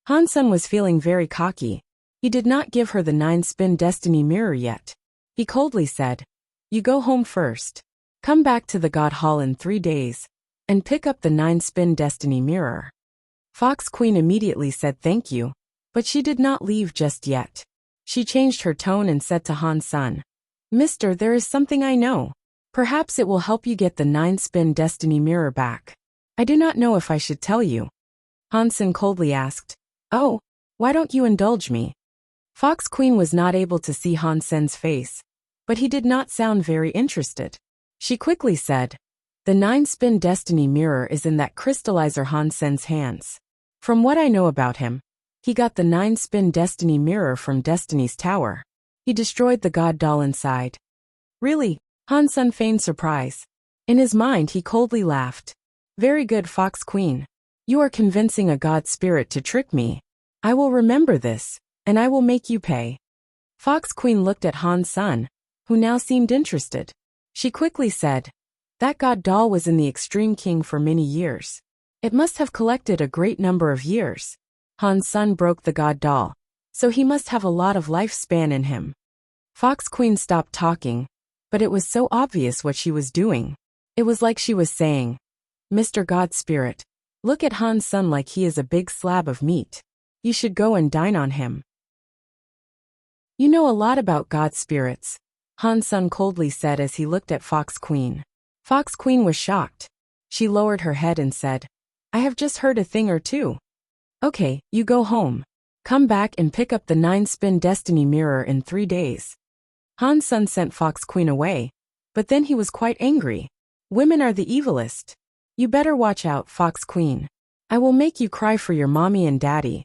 Hansen was feeling very cocky. He did not give her the 9-spin Destiny Mirror yet. He coldly said, You go home first. Come back to the God Hall in 3 days, and pick up the 9-spin Destiny Mirror. Fox Queen immediately said thank you, but she did not leave just yet. She changed her tone and said to Han Sun, Mister, there is something I know. Perhaps it will help you get the 9-spin Destiny Mirror back. I do not know if I should tell you. Han Sun coldly asked, Oh, why don't you indulge me? Fox Queen was not able to see Han Sen's face, but he did not sound very interested. She quickly said, The 9-spin Destiny Mirror is in that crystallizer Han Sen's hands. From what I know about him, he got the 9-spin Destiny Mirror from Destiny's Tower. He destroyed the god doll inside. Really? Han Sun feigned surprise. In his mind he coldly laughed. Very good, Fox Queen. You are convincing a god spirit to trick me. I will remember this, and I will make you pay. Fox Queen looked at Han Sun, who now seemed interested. She quickly said, That god doll was in the Extreme King for many years. It must have collected a great number of years. Han Sun broke the god doll, so he must have a lot of lifespan in him. Fox Queen stopped talking, but it was so obvious what she was doing. It was like she was saying, Mr. God Spirit, look at Han Sun like he is a big slab of meat. You should go and dine on him. You know a lot about god spirits, Han Sun coldly said as he looked at Fox Queen. Fox Queen was shocked. She lowered her head and said, I have just heard a thing or two. Okay, you go home. Come back and pick up the 9-spin Destiny Mirror in 3 days. Han Sun sent Fox Queen away, but then he was quite angry. Women are the evilest. You better watch out, Fox Queen. I will make you cry for your mommy and daddy.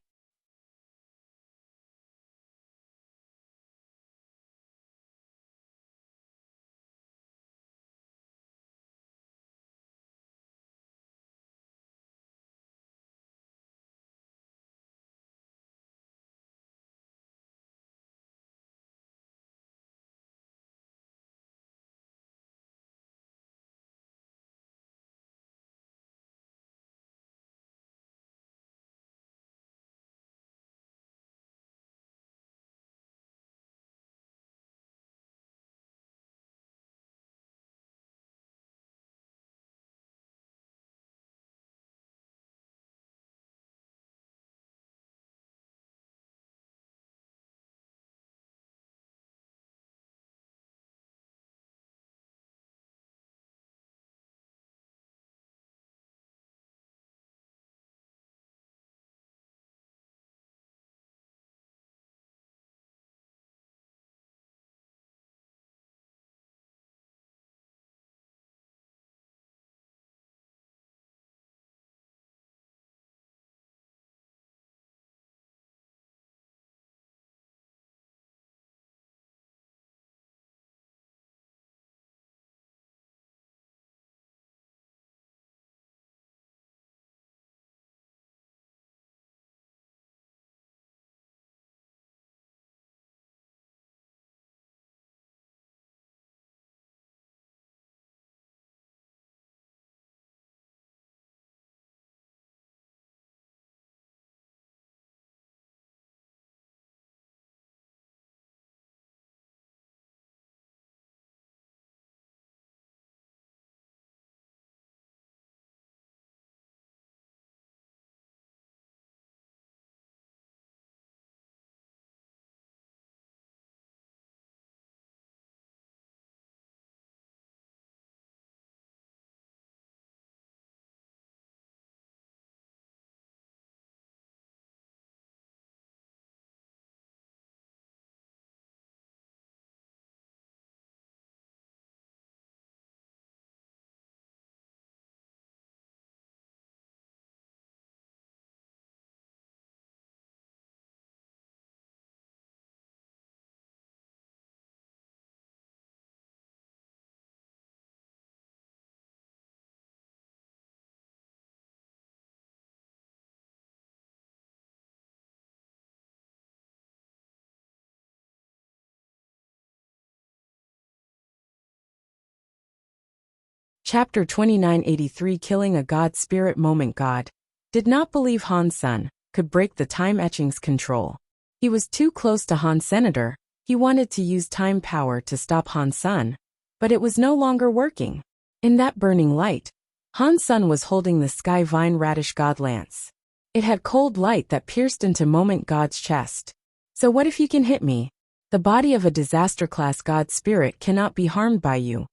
Chapter 2983 Killing a God Spirit Moment God did not believe Han's son could break the time etching's control. He was too close to Han's senator. He wanted to use time power to stop Han's son, but it was no longer working. In that burning light, Han's son was holding the sky vine radish god lance. It had cold light that pierced into Moment God's chest. So what if you can hit me? The body of a disaster class god spirit cannot be harmed by you.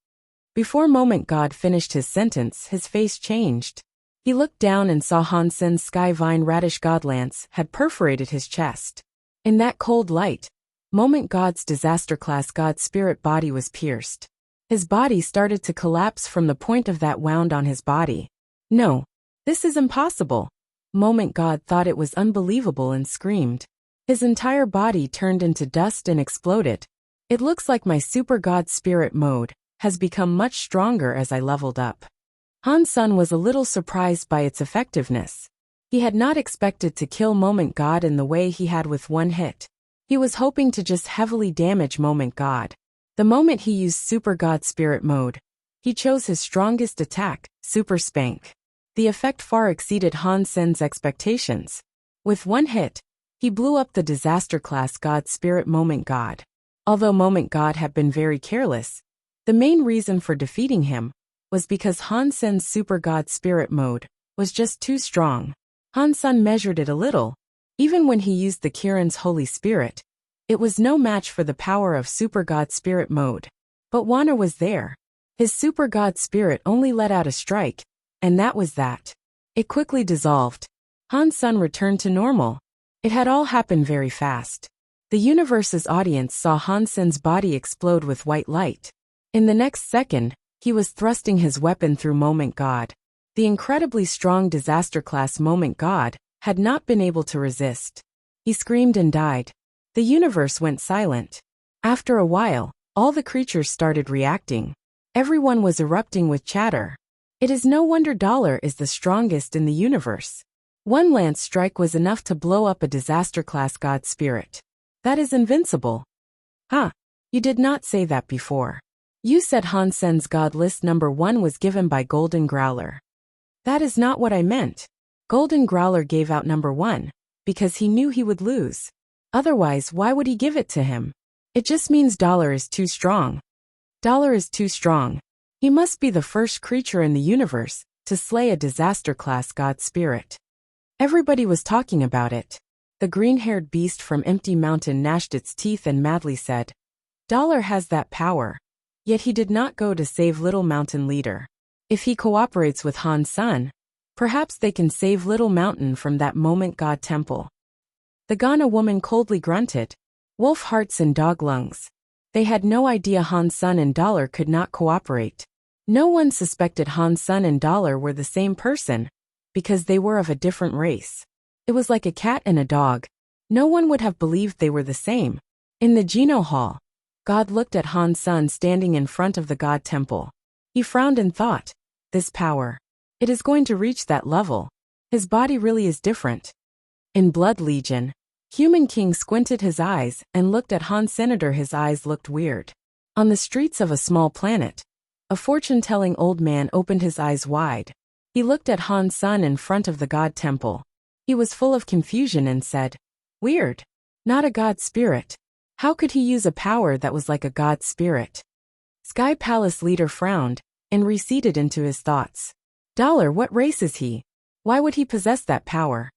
Before Moment God finished his sentence, his face changed. He looked down and saw Hansen's sky vine radish godlance had perforated his chest. In that cold light, Moment God's disaster class god spirit body was pierced. His body started to collapse from the point of that wound on his body. No, this is impossible. Moment God thought it was unbelievable and screamed. His entire body turned into dust and exploded. It looks like my super god spirit mode has become much stronger as I leveled up. Han's son was a little surprised by its effectiveness. He had not expected to kill Moment God in the way he had with one hit. He was hoping to just heavily damage Moment God. The moment he used Super God Spirit mode, he chose his strongest attack, Super Spank. The effect far exceeded Hansen's expectations. With one hit, he blew up the disaster class God Spirit Moment God. Although Moment God had been very careless, the main reason for defeating him was because Hansen's Super God Spirit mode was just too strong. Hansen measured it a little. Even when he used the Kirin's Holy Spirit, it was no match for the power of Super God Spirit mode. But Wanner was there. His Super God Spirit only let out a strike, and that was that. It quickly dissolved. Hansen returned to normal. It had all happened very fast. The universe's audience saw Hansen's body explode with white light. In the next second, he was thrusting his weapon through Moment God. The incredibly strong disaster class Moment God had not been able to resist. He screamed and died. The universe went silent. After a while, all the creatures started reacting. Everyone was erupting with chatter. It is no wonder Dollar is the strongest in the universe. One lance strike was enough to blow up a disaster class god spirit. That is invincible. Huh, you did not say that before. You said Hansen's god list number 1 was given by Golden Growler. That is not what I meant. Golden Growler gave out number 1 because he knew he would lose. Otherwise, why would he give it to him? It just means Dollar is too strong. Dollar is too strong. He must be the first creature in the universe to slay a disaster class god spirit. Everybody was talking about it. The green-haired beast from Empty Mountain gnashed its teeth and madly said, Dollar has that power. Yet he did not go to save Little Mountain Leader. If he cooperates with Han's son, perhaps they can save Little Mountain from that Moment God temple. The Ghana woman coldly grunted. Wolf hearts and dog lungs. They had no idea Han's son and Dollar could not cooperate. No one suspected Han's son and Dollar were the same person, because they were of a different race. It was like a cat and a dog. No one would have believed they were the same. In the Geno Hall, God looked at Han's son standing in front of the God temple. He frowned and thought, this power. It is going to reach that level. His body really is different. In Blood Legion, Human King squinted his eyes and looked at Han's senator. His eyes looked weird. On the streets of a small planet, a fortune-telling old man opened his eyes wide. He looked at Han's son in front of the God temple. He was full of confusion and said, weird. Not a god spirit. How could he use a power that was like a god spirit? Sky Palace leader frowned and receded into his thoughts. Dollar, what race is he? Why would he possess that power?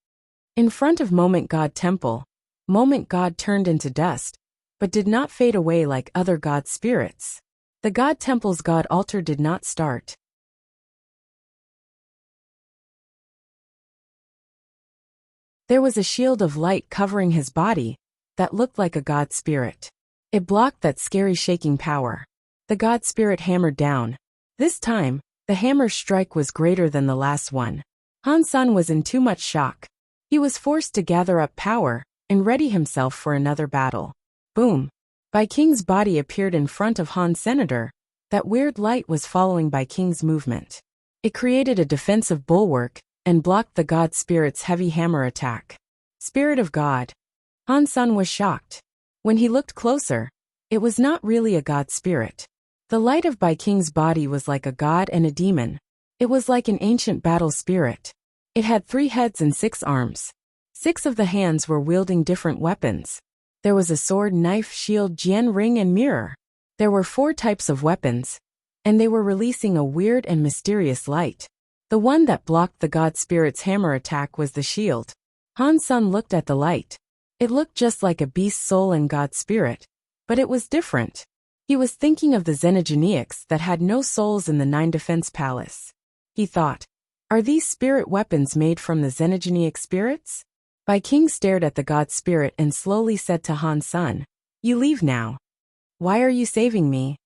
In front of Moment God temple, Moment God turned into dust, but did not fade away like other god spirits. The god temple's god altar did not start. There was a shield of light covering his body that looked like a god spirit. It blocked that scary shaking power. The god spirit hammered down. This time, the hammer's strike was greater than the last one. Han's son was in too much shock. He was forced to gather up power and ready himself for another battle. Boom! Bai King's body appeared in front of Han's senator. That weird light was following Bai King's movement. It created a defensive bulwark and blocked the god spirit's heavy hammer attack. Spirit of God. Han's son was shocked. When he looked closer, it was not really a god spirit. The light of Bai King's body was like a god and a demon. It was like an ancient battle spirit. It had 3 heads and 6 arms. 6 of the hands were wielding different weapons. There was a sword, knife, shield, jian ring, and mirror. There were 4 types of weapons, and they were releasing a weird and mysterious light. The one that blocked the god spirit's hammer attack was the shield. Han Sun looked at the light. It looked just like a beast's soul and god spirit, but it was different. He was thinking of the xenogeneics that had no souls in the 9 Defense Palace. He thought, are these spirit weapons made from the xenogeneic spirits? Bai King stared at the god spirit and slowly said to Han Sun, you leave now. Why are you saving me?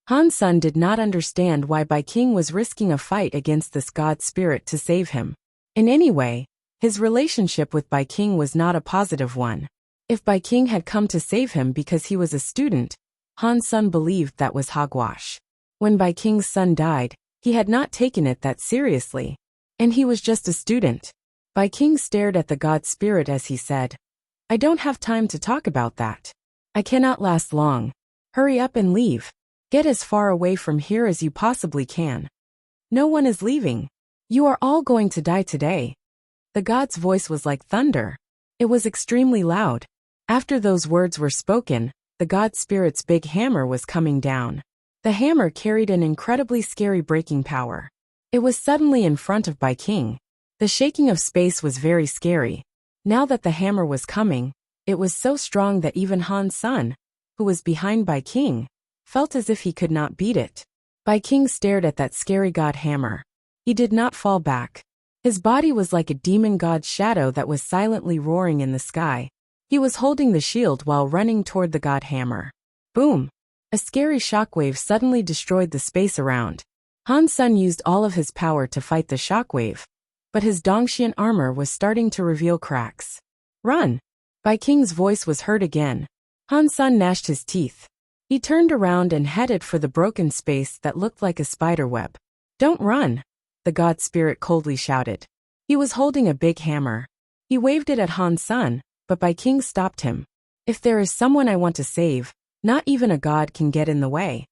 Han Sun did not understand why Bai King was risking a fight against this god spirit to save him. In any way, his relationship with Bai King was not a positive one. If Bai King had come to save him because he was a student, Han Sun believed that was hogwash. When Bai King's son died, he had not taken it that seriously. And he was just a student. Bai King stared at the god spirit as he said, I don't have time to talk about that. I cannot last long. Hurry up and leave. Get as far away from here as you possibly can. No one is leaving. You are all going to die today. The god's voice was like thunder. It was extremely loud. After those words were spoken, the god spirit's big hammer was coming down. The hammer carried an incredibly scary breaking power. It was suddenly in front of Bai King. The shaking of space was very scary. Now that the hammer was coming, it was so strong that even Han Sun, who was behind Bai King, felt as if he could not beat it. Bai King stared at that scary god hammer. He did not fall back. His body was like a demon god's shadow that was silently roaring in the sky. He was holding the shield while running toward the god hammer. Boom! A scary shockwave suddenly destroyed the space around. Han Sun used all of his power to fight the shockwave, but his Dongxian armor was starting to reveal cracks. Run! Bai King's voice was heard again. Han Sun gnashed his teeth. He turned around and headed for the broken space that looked like a spider web. Don't run! The god spirit coldly shouted. He was holding a big hammer. He waved it at Han Sun, but Bai King stopped him. If there is someone I want to save, not even a god can get in the way.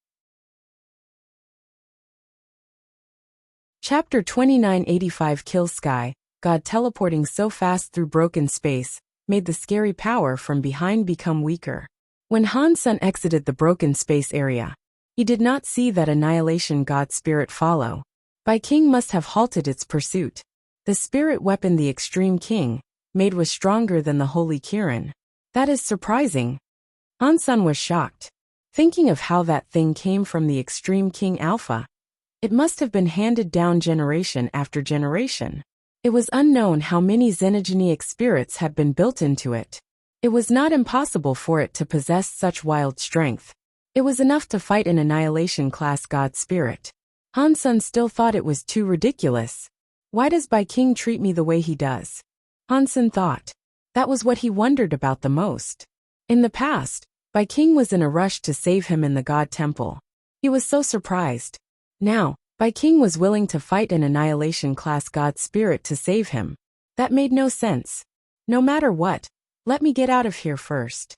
Chapter 2985 Kill Sky. God teleporting so fast through broken space made the scary power from behind become weaker. When Han Sun exited the broken space area, he did not see that annihilation god spirit follow. Bai King must have halted its pursuit. The spirit weapon the Extreme King made was stronger than the Holy Kirin. That is surprising. Han Sun was shocked, thinking of how that thing came from the Extreme King Alpha. It must have been handed down generation after generation. It was unknown how many xenogeneic spirits had been built into it. It was not impossible for it to possess such wild strength. It was enough to fight an annihilation class god spirit. Han Sun still thought it was too ridiculous. Why does Bai King treat me the way he does? Han Sun thought. That was what he wondered about the most. In the past, Bai King was in a rush to save him in the god temple. He was so surprised. Now, Bai King was willing to fight an annihilation class god spirit to save him. That made no sense. No matter what, let me get out of here first.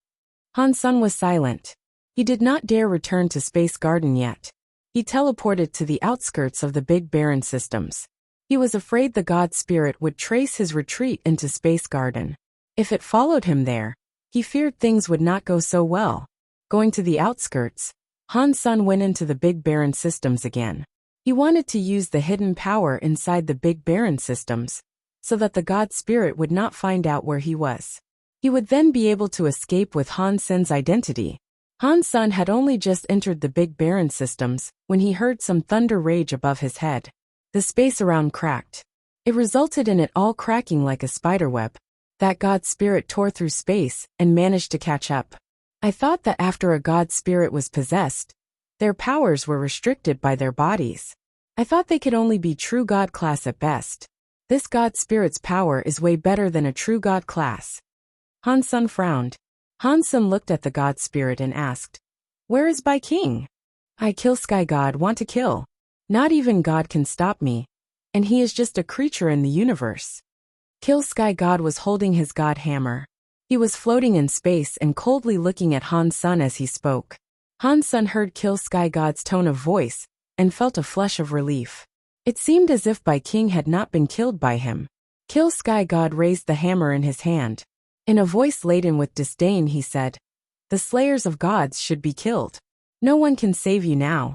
Han Sun was silent. He did not dare return to Space Garden yet. He teleported to the outskirts of the Big Barren systems. He was afraid the god spirit would trace his retreat into Space Garden. If it followed him there, he feared things would not go so well. Going to the outskirts, Han Sun went into the Big Barren systems again. He wanted to use the hidden power inside the Big Barren systems, so that the god spirit would not find out where he was. He would then be able to escape with Han Sun's identity. Han Sun had only just entered the Big Barren systems when he heard some thunder rage above his head. The space around cracked. It resulted in it all cracking like a spiderweb. That god spirit tore through space and managed to catch up. I thought that after a god spirit was possessed, their powers were restricted by their bodies. I thought they could only be true god class at best. This god spirit's power is way better than a true god class. Han Sun frowned. Han Sun looked at the god spirit and asked, Where is Bai King? I Kill Sky God want to kill. Not even God can stop me. And he is just a creature in the universe. Kill Sky God was holding his god hammer. He was floating in space and coldly looking at Han Sun as he spoke. Han Sen heard Kill Sky God's tone of voice and felt a flush of relief. It seemed as if Bai King had not been killed by him. Kill Sky God raised the hammer in his hand. In a voice laden with disdain he said, "The slayers of gods should be killed. No one can save you now."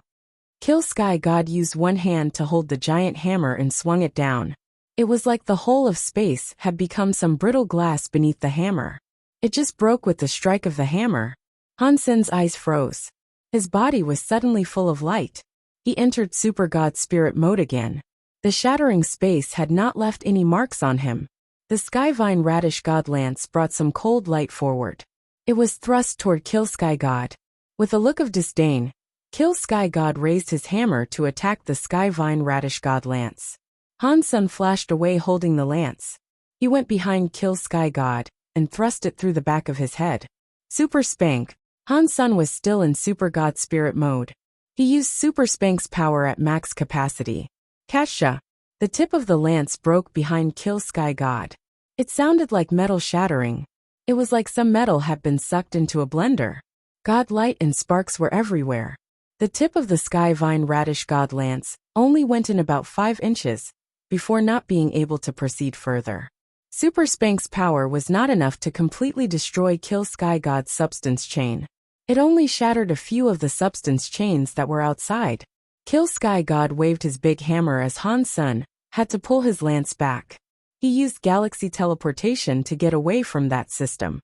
Kill Sky God used one hand to hold the giant hammer and swung it down. It was like the whole of space had become some brittle glass beneath the hammer. It just broke with the strike of the hammer. Han Sen's eyes froze. His body was suddenly full of light. He entered Super God Spirit mode again. The shattering space had not left any marks on him. The Skyvine Radish God Lance brought some cold light forward. It was thrust toward Kill Sky God. With a look of disdain, Kill Sky God raised his hammer to attack the Skyvine Radish God Lance. Han Sen flashed away holding the lance. He went behind Kill Sky God and thrust it through the back of his head. Super Spank. Han Sen was still in Super God Spirit mode. He used Super Spank's power at max capacity. Kasha. The tip of the lance broke behind Kill Sky God. It sounded like metal shattering. It was like some metal had been sucked into a blender. God light and sparks were everywhere. The tip of the Skyvine Radish God Lance only went in about 5 inches before not being able to proceed further. Super Spank's power was not enough to completely destroy Kill Sky God's substance chain. It only shattered a few of the substance chains that were outside. Kill Sky God waved his big hammer as Han Sen had to pull his lance back. He used galaxy teleportation to get away from that system.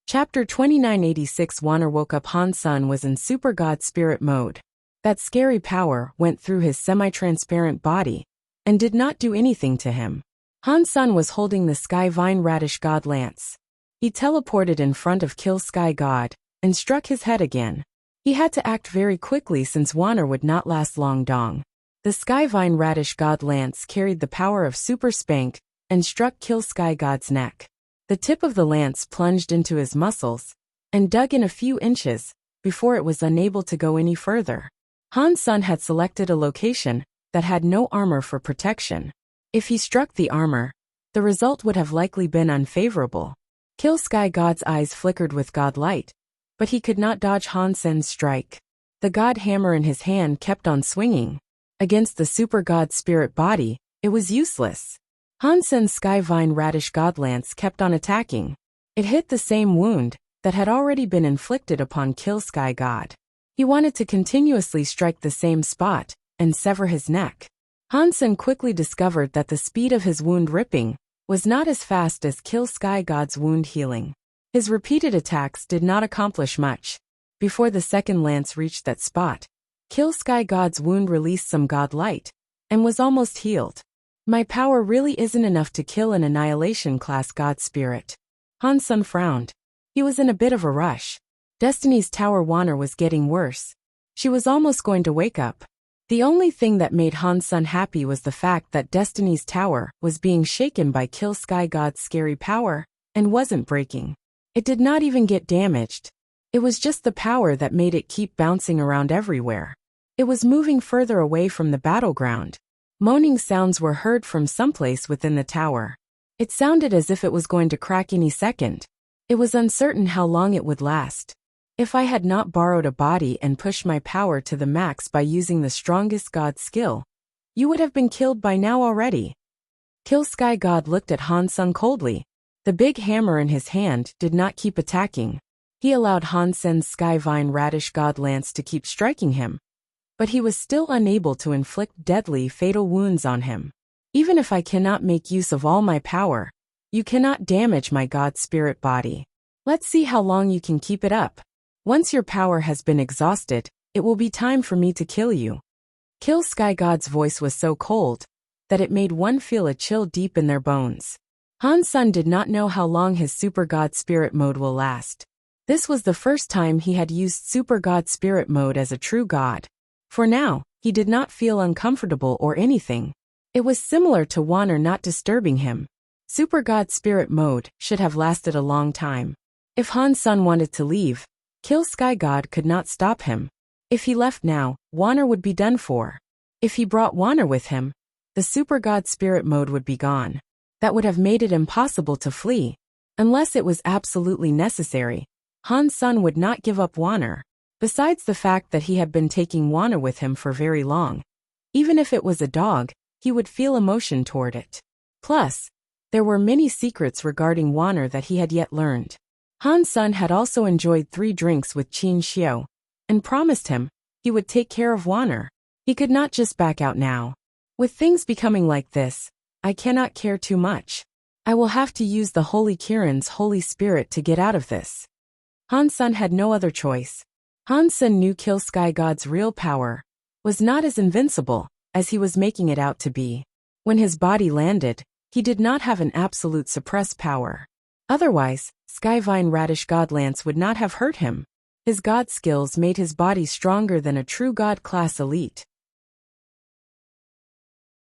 Chapter 2986. Wanner woke up. Han Sen was in Super God Spirit mode. That scary power went through his semi-transparent body and did not do anything to him. Han Sen was holding the Skyvine Radish God Lance. He teleported in front of Kill Sky God and struck his head again. He had to act very quickly since Wanner would not last long. Dong. The Skyvine Radish God Lance carried the power of Super Spank and struck Kill Sky God's neck. The tip of the lance plunged into his muscles and dug in a few inches before it was unable to go any further. Han Sen had selected a location that had no armor for protection. If he struck the armor, the result would have likely been unfavorable. Kill Sky God's eyes flickered with God light, but he could not dodge Han Sen's strike. The God hammer in his hand kept on swinging. Against the Super God Spirit body, it was useless. Han Sen's Skyvine Radish God Lance kept on attacking. It hit the same wound that had already been inflicted upon Kill Sky God. He wanted to continuously strike the same spot and sever his neck. Han Sen quickly discovered that the speed of his wound ripping was not as fast as Kill Sky God's wound healing. His repeated attacks did not accomplish much. Before the second lance reached that spot, Kill Sky God's wound released some God light and was almost healed. My power really isn't enough to kill an Annihilation class God Spirit. Han Sen frowned. He was in a bit of a rush. Destiny's Tower Wanner was getting worse. She was almost going to wake up. The only thing that made Han Sen happy was the fact that Destiny's Tower was being shaken by Kill Sky God's scary power and wasn't breaking. It did not even get damaged. It was just the power that made it keep bouncing around everywhere. It was moving further away from the battleground. Moaning sounds were heard from someplace within the tower. It sounded as if it was going to crack any second. It was uncertain how long it would last. If I had not borrowed a body and pushed my power to the max by using the strongest God skill, you would have been killed by now already. Kill Sky God looked at Han Sen coldly. The big hammer in his hand did not keep attacking. He allowed Han Sen's Skyvine Radish God Lance to keep striking him, but he was still unable to inflict deadly fatal wounds on him. Even if I cannot make use of all my power, you cannot damage my God Spirit body. Let's see how long you can keep it up. Once your power has been exhausted, it will be time for me to kill you. Kill Sky God's voice was so cold that it made one feel a chill deep in their bones. Han Sen did not know how long his Super God Spirit mode will last. This was the first time he had used Super God Spirit mode as a true god. For now, he did not feel uncomfortable or anything. It was similar to Wanner not disturbing him. Super God Spirit mode should have lasted a long time. If Han Sen wanted to leave, Kill Sky God could not stop him. If he left now, Wanner would be done for. If he brought Wanner with him, the Super God Spirit mode would be gone. that would have made it impossible to flee. Unless it was absolutely necessary, Han Sen would not give up Wanner. Besides the fact that he had been taking Wanner with him for very long, even if it was a dog, he would feel emotion toward it. Plus, there were many secrets regarding Wanner that he had yet learned. Han Sen had also enjoyed 3 drinks with Qin Xiu, and promised him he would take care of Wanner. He could not just back out now. With things becoming like this, I cannot care too much. I will have to use the Holy Kirin's Holy Spirit to get out of this. Han Sen had no other choice. Han Sen knew Kill Sky God's real power was not as invincible as he was making it out to be. When his body landed, he did not have an absolute suppressed power. Otherwise, Skyvine Radish Godlance would not have hurt him. His god skills made his body stronger than a true god-class elite.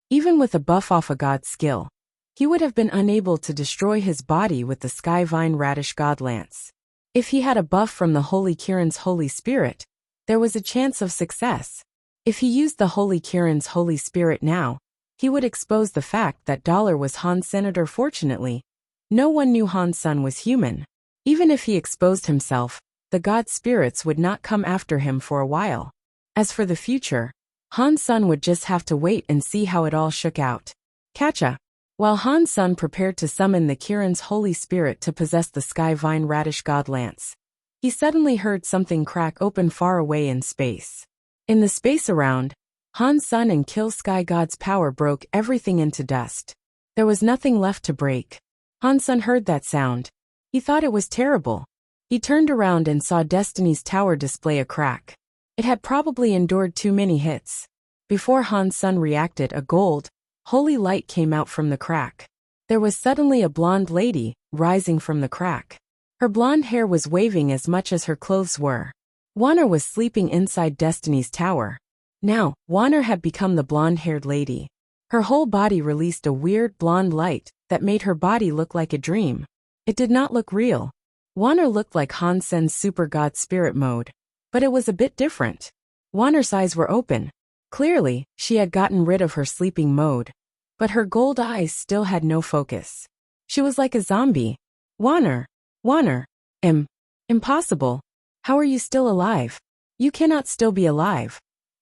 Even with a buff off a god skill, he would have been unable to destroy his body with the Skyvine Radish Godlance. If he had a buff from the Holy Kirin's Holy Spirit, there was a chance of success. If he used the Holy Kirin's Holy Spirit now, he would expose the fact that Dollar was Han's senator. Fortunately, no one knew Han's son was human. Even if he exposed himself, the god spirits would not come after him for a while. As for the future, Han's son would just have to wait and see how it all shook out. Catcha. While Han's son prepared to summon the Kirin's Holy Spirit to possess the Skyvine Radish Godlance, he suddenly heard something crack open far away in space. In the space around, Han's son and Kill Sky God's power broke everything into dust. There was nothing left to break. Han's son heard that sound. He thought it was terrible. He turned around and saw Destiny's tower display a crack. It had probably endured too many hits. Before Han's son reacted, a gold, holy light came out from the crack. There was suddenly a blonde lady rising from the crack. Her blonde hair was waving as much as her clothes were. Wanner was sleeping inside Destiny's tower. Now, Wanner had become the blonde-haired lady. Her whole body released a weird blonde light that made her body look like a dream. It did not look real. Wanner looked like Hansen's super god spirit mode, but it was a bit different. Wanner's eyes were open. Clearly, she had gotten rid of her sleeping mode, but her gold eyes still had no focus. She was like a zombie. Wanner, impossible. How are you still alive? You cannot still be alive.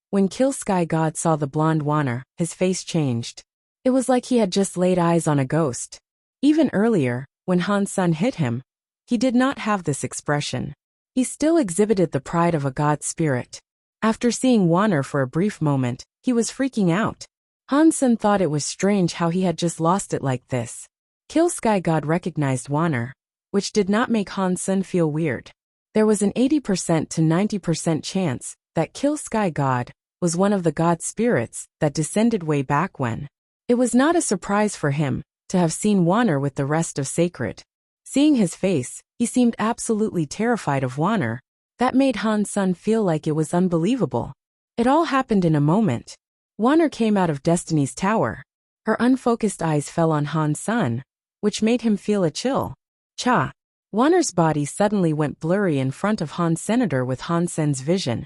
When Kill Sky God saw the blonde Wanner, his face changed. It was like he had just laid eyes on a ghost. Even earlier, when Han's son hit him, he did not have this expression. He still exhibited the pride of a god spirit. After seeing Wanner for a brief moment, he was freaking out. Han's son thought it was strange how he had just lost it like this. Kill Sky God recognized Wanner, which did not make Han's son feel weird. There was an 80% to 90% chance that Kill Sky God was one of the god spirits that descended way back when. It was not a surprise for him to have seen Wanner with the rest of Sacred. Seeing his face, he seemed absolutely terrified of Wanner. That made Han's son feel like it was unbelievable. It all happened in a moment. Wanner came out of Destiny's tower. Her unfocused eyes fell on Han's son, which made him feel a chill. Cha! Wanner's body suddenly went blurry in front of Han's senator with Hansen's vision.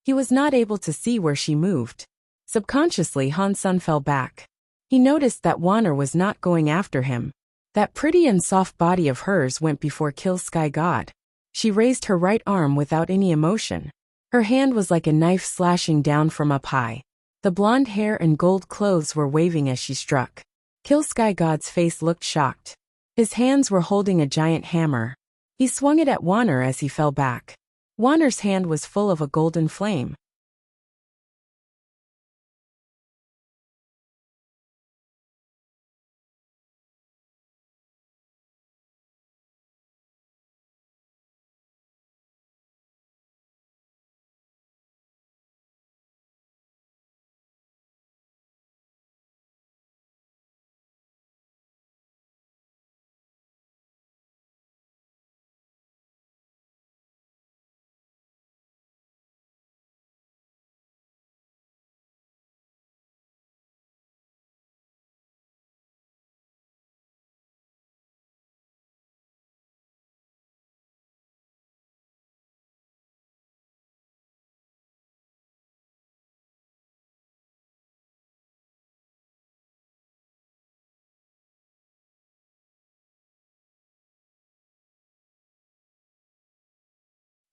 He was not able to see where she moved. Subconsciously, Han's son fell back. He noticed that Wanner was not going after him. That pretty and soft body of hers went before Kill Sky God. She raised her right arm without any emotion. Her hand was like a knife slashing down from up high. The blonde hair and gold clothes were waving as she struck. Kill Sky God's face looked shocked. His hands were holding a giant hammer. He swung it at Wanner as he fell back. Wanner's hand was full of a golden flame.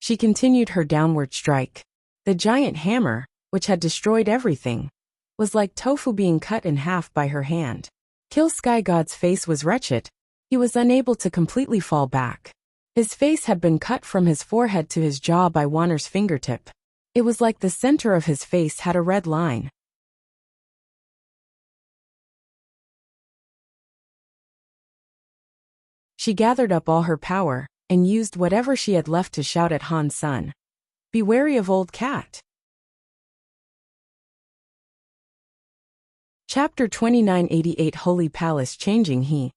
She continued her downward strike. The giant hammer, which had destroyed everything, was like tofu being cut in half by her hand. Kill Sky God's face was wretched. He was unable to completely fall back. His face had been cut from his forehead to his jaw by Wanner's fingertip. It was like the center of his face had a red line. She gathered up all her power and used whatever she had left to shout at Han's son. Be wary of old cat. Chapter 2988 Holy Palace Changing.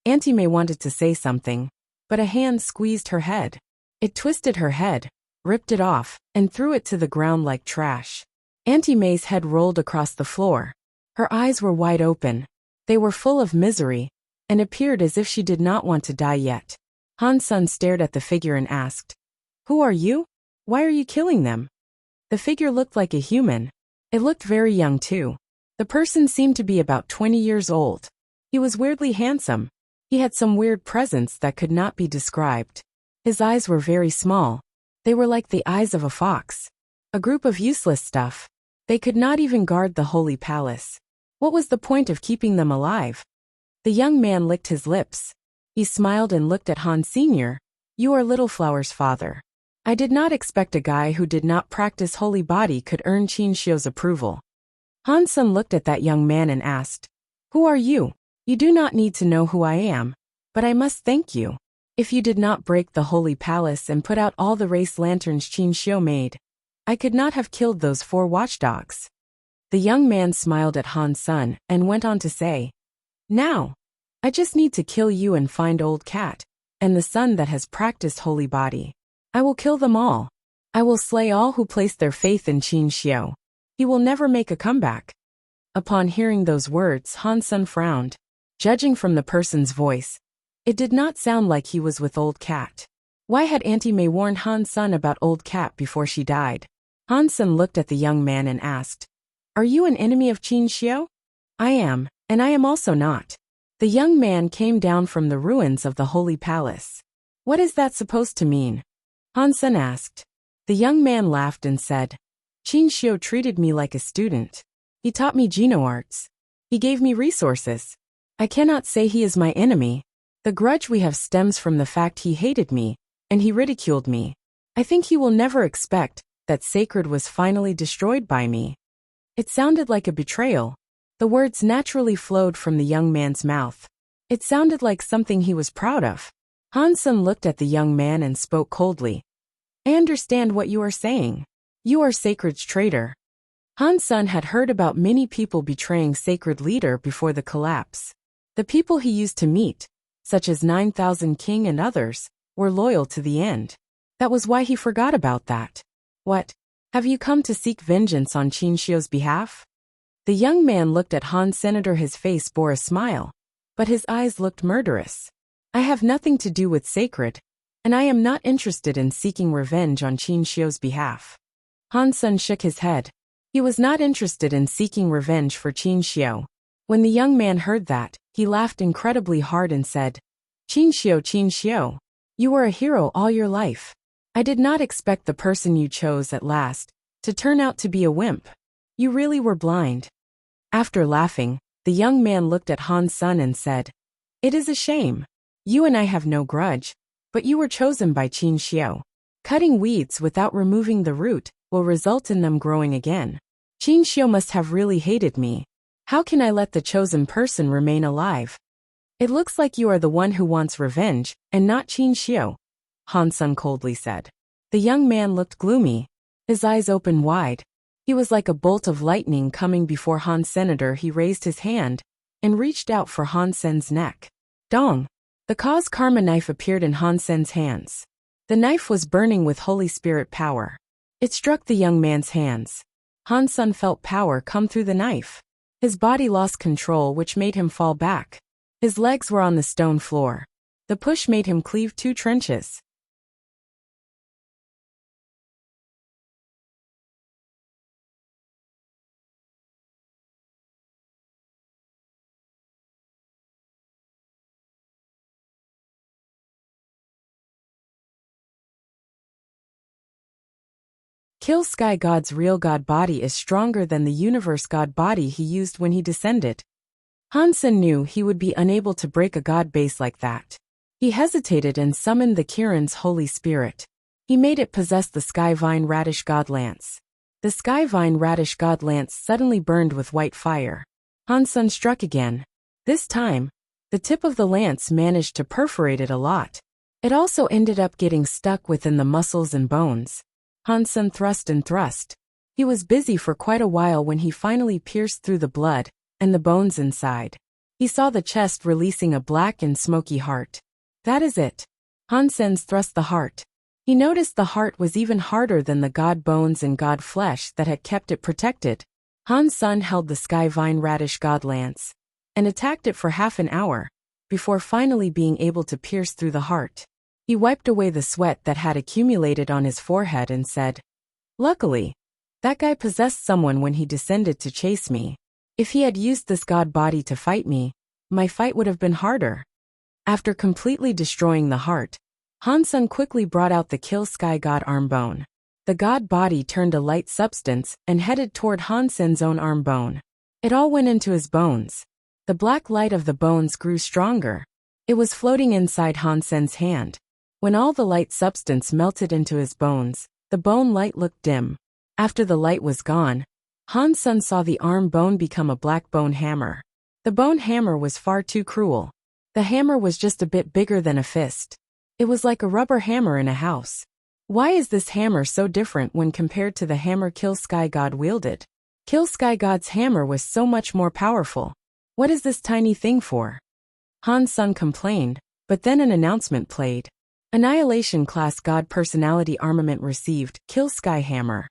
Auntie May wanted to say something, but a hand squeezed her head. It twisted her head, ripped it off, and threw it to the ground like trash. Auntie May's head rolled across the floor. Her eyes were wide open. They were full of misery, and appeared as if she did not want to die yet. Han's son stared at the figure and asked, "Who are you? Why are you killing them?" The figure looked like a human. It looked very young too. The person seemed to be about 20 years old. He was weirdly handsome. He had some weird presence that could not be described. His eyes were very small. They were like the eyes of a fox. A group of useless stuff. They could not even guard the holy palace. What was the point of keeping them alive? The young man licked his lips. He smiled and looked at Han Sr. You are Little Flower's father. I did not expect a guy who did not practice holy body could earn Qin Xiu's approval. Han's son looked at that young man and asked, Who are you? You do not need to know who I am, but I must thank you. If you did not break the holy palace and put out all the race lanterns Qin Xiu made, I could not have killed those 4 watchdogs. The young man smiled at Han's son and went on to say, Now, I just need to kill you and find old cat, and the son that has practiced holy body. I will kill them all. I will slay all who place their faith in Qin Xiu. He will never make a comeback. Upon hearing those words, Han's son frowned. Judging from the person's voice, it did not sound like he was with old cat. Why had Auntie May warned Han's son about old cat before she died? Han's son looked at the young man and asked, Are you an enemy of Qin Xiu? I am, and I am also not. The young man came down from the ruins of the holy palace. What is that supposed to mean? Han's son asked. The young man laughed and said, Qin Xiu treated me like a student. He taught me Geno arts. He gave me resources. I cannot say he is my enemy. The grudge we have stems from the fact he hated me, and he ridiculed me. I think he will never expect that sacred was finally destroyed by me. It sounded like a betrayal. The words naturally flowed from the young man's mouth. It sounded like something he was proud of. Han's son looked at the young man and spoke coldly. I understand what you are saying. You are Sacred's traitor. Han's son had heard about many people betraying Sacred leader before the collapse. The people he used to meet, such as 9,000 King and others, were loyal to the end. That was why he forgot about that. What? Have you come to seek vengeance on Qin Xiu's behalf? The young man looked at Han Senator. His face bore a smile, but his eyes looked murderous. I have nothing to do with Sacred, and I am not interested in seeking revenge on Qin Xiu's behalf. Han's son shook his head. He was not interested in seeking revenge for Qin Xiu. When the young man heard that, he laughed incredibly hard and said, Qin Xiu, you were a hero all your life. I did not expect the person you chose at last to turn out to be a wimp. You really were blind. After laughing, the young man looked at Han's son and said, It is a shame. You and I have no grudge, but you were chosen by Qin Xiu. Cutting weeds without removing the root will result in them growing again. Qin Xiu must have really hated me. How can I let the chosen person remain alive? It looks like you are the one who wants revenge, and not Qin Xiu, Han's son coldly said. The young man looked gloomy. His eyes opened wide. He was like a bolt of lightning coming before Han's Senator. He raised his hand and reached out for Han Sen's neck. Dong! The cause karma knife appeared in Han Sen's hands. The knife was burning with Holy Spirit power. It struck the young man's hands. Han's son felt power come through the knife. His body lost control, which made him fall back. His legs were on the stone floor. The push made him cleave 2 trenches. Kill Sky God's real god body is stronger than the universe god body he used when he descended. Hansen knew he would be unable to break a god base like that. He hesitated and summoned the Kirin's Holy Spirit. He made it possess the Skyvine Radish God Lance. The Skyvine Radish God Lance suddenly burned with white fire. Hansen struck again. This time, the tip of the lance managed to perforate it a lot. It also ended up getting stuck within the muscles and bones. Hansen thrust and thrust. He was busy for quite a while when he finally pierced through the blood and the bones inside. He saw the chest releasing a black and smoky heart. That is it. Hansen's thrust the heart. He noticed the heart was even harder than the god bones and god flesh that had kept it protected. Hansen held the Skyvine Radish God Lance and attacked it for half an hour before finally being able to pierce through the heart. He wiped away the sweat that had accumulated on his forehead and said, "Luckily, that guy possessed someone when he descended to chase me. If he had used this god body to fight me, my fight would have been harder." After completely destroying the heart, Hansen quickly brought out the Kill Sky God arm bone. The god body turned a light substance and headed toward Hansen's own arm bone. It all went into his bones. The black light of the bones grew stronger. It was floating inside Hansen's hand. When all the light substance melted into his bones, the bone light looked dim. After the light was gone, Hansen saw the arm bone become a black bone hammer. The bone hammer was far too cruel. The hammer was just a bit bigger than a fist. It was like a rubber hammer in a house. Why is this hammer so different when compared to the hammer Kill Sky God wielded? Kill Sky God's hammer was so much more powerful. What is this tiny thing for? Hansen complained, but then an announcement played. Annihilation Class God Personality Armament received, Kill Sky Hammer.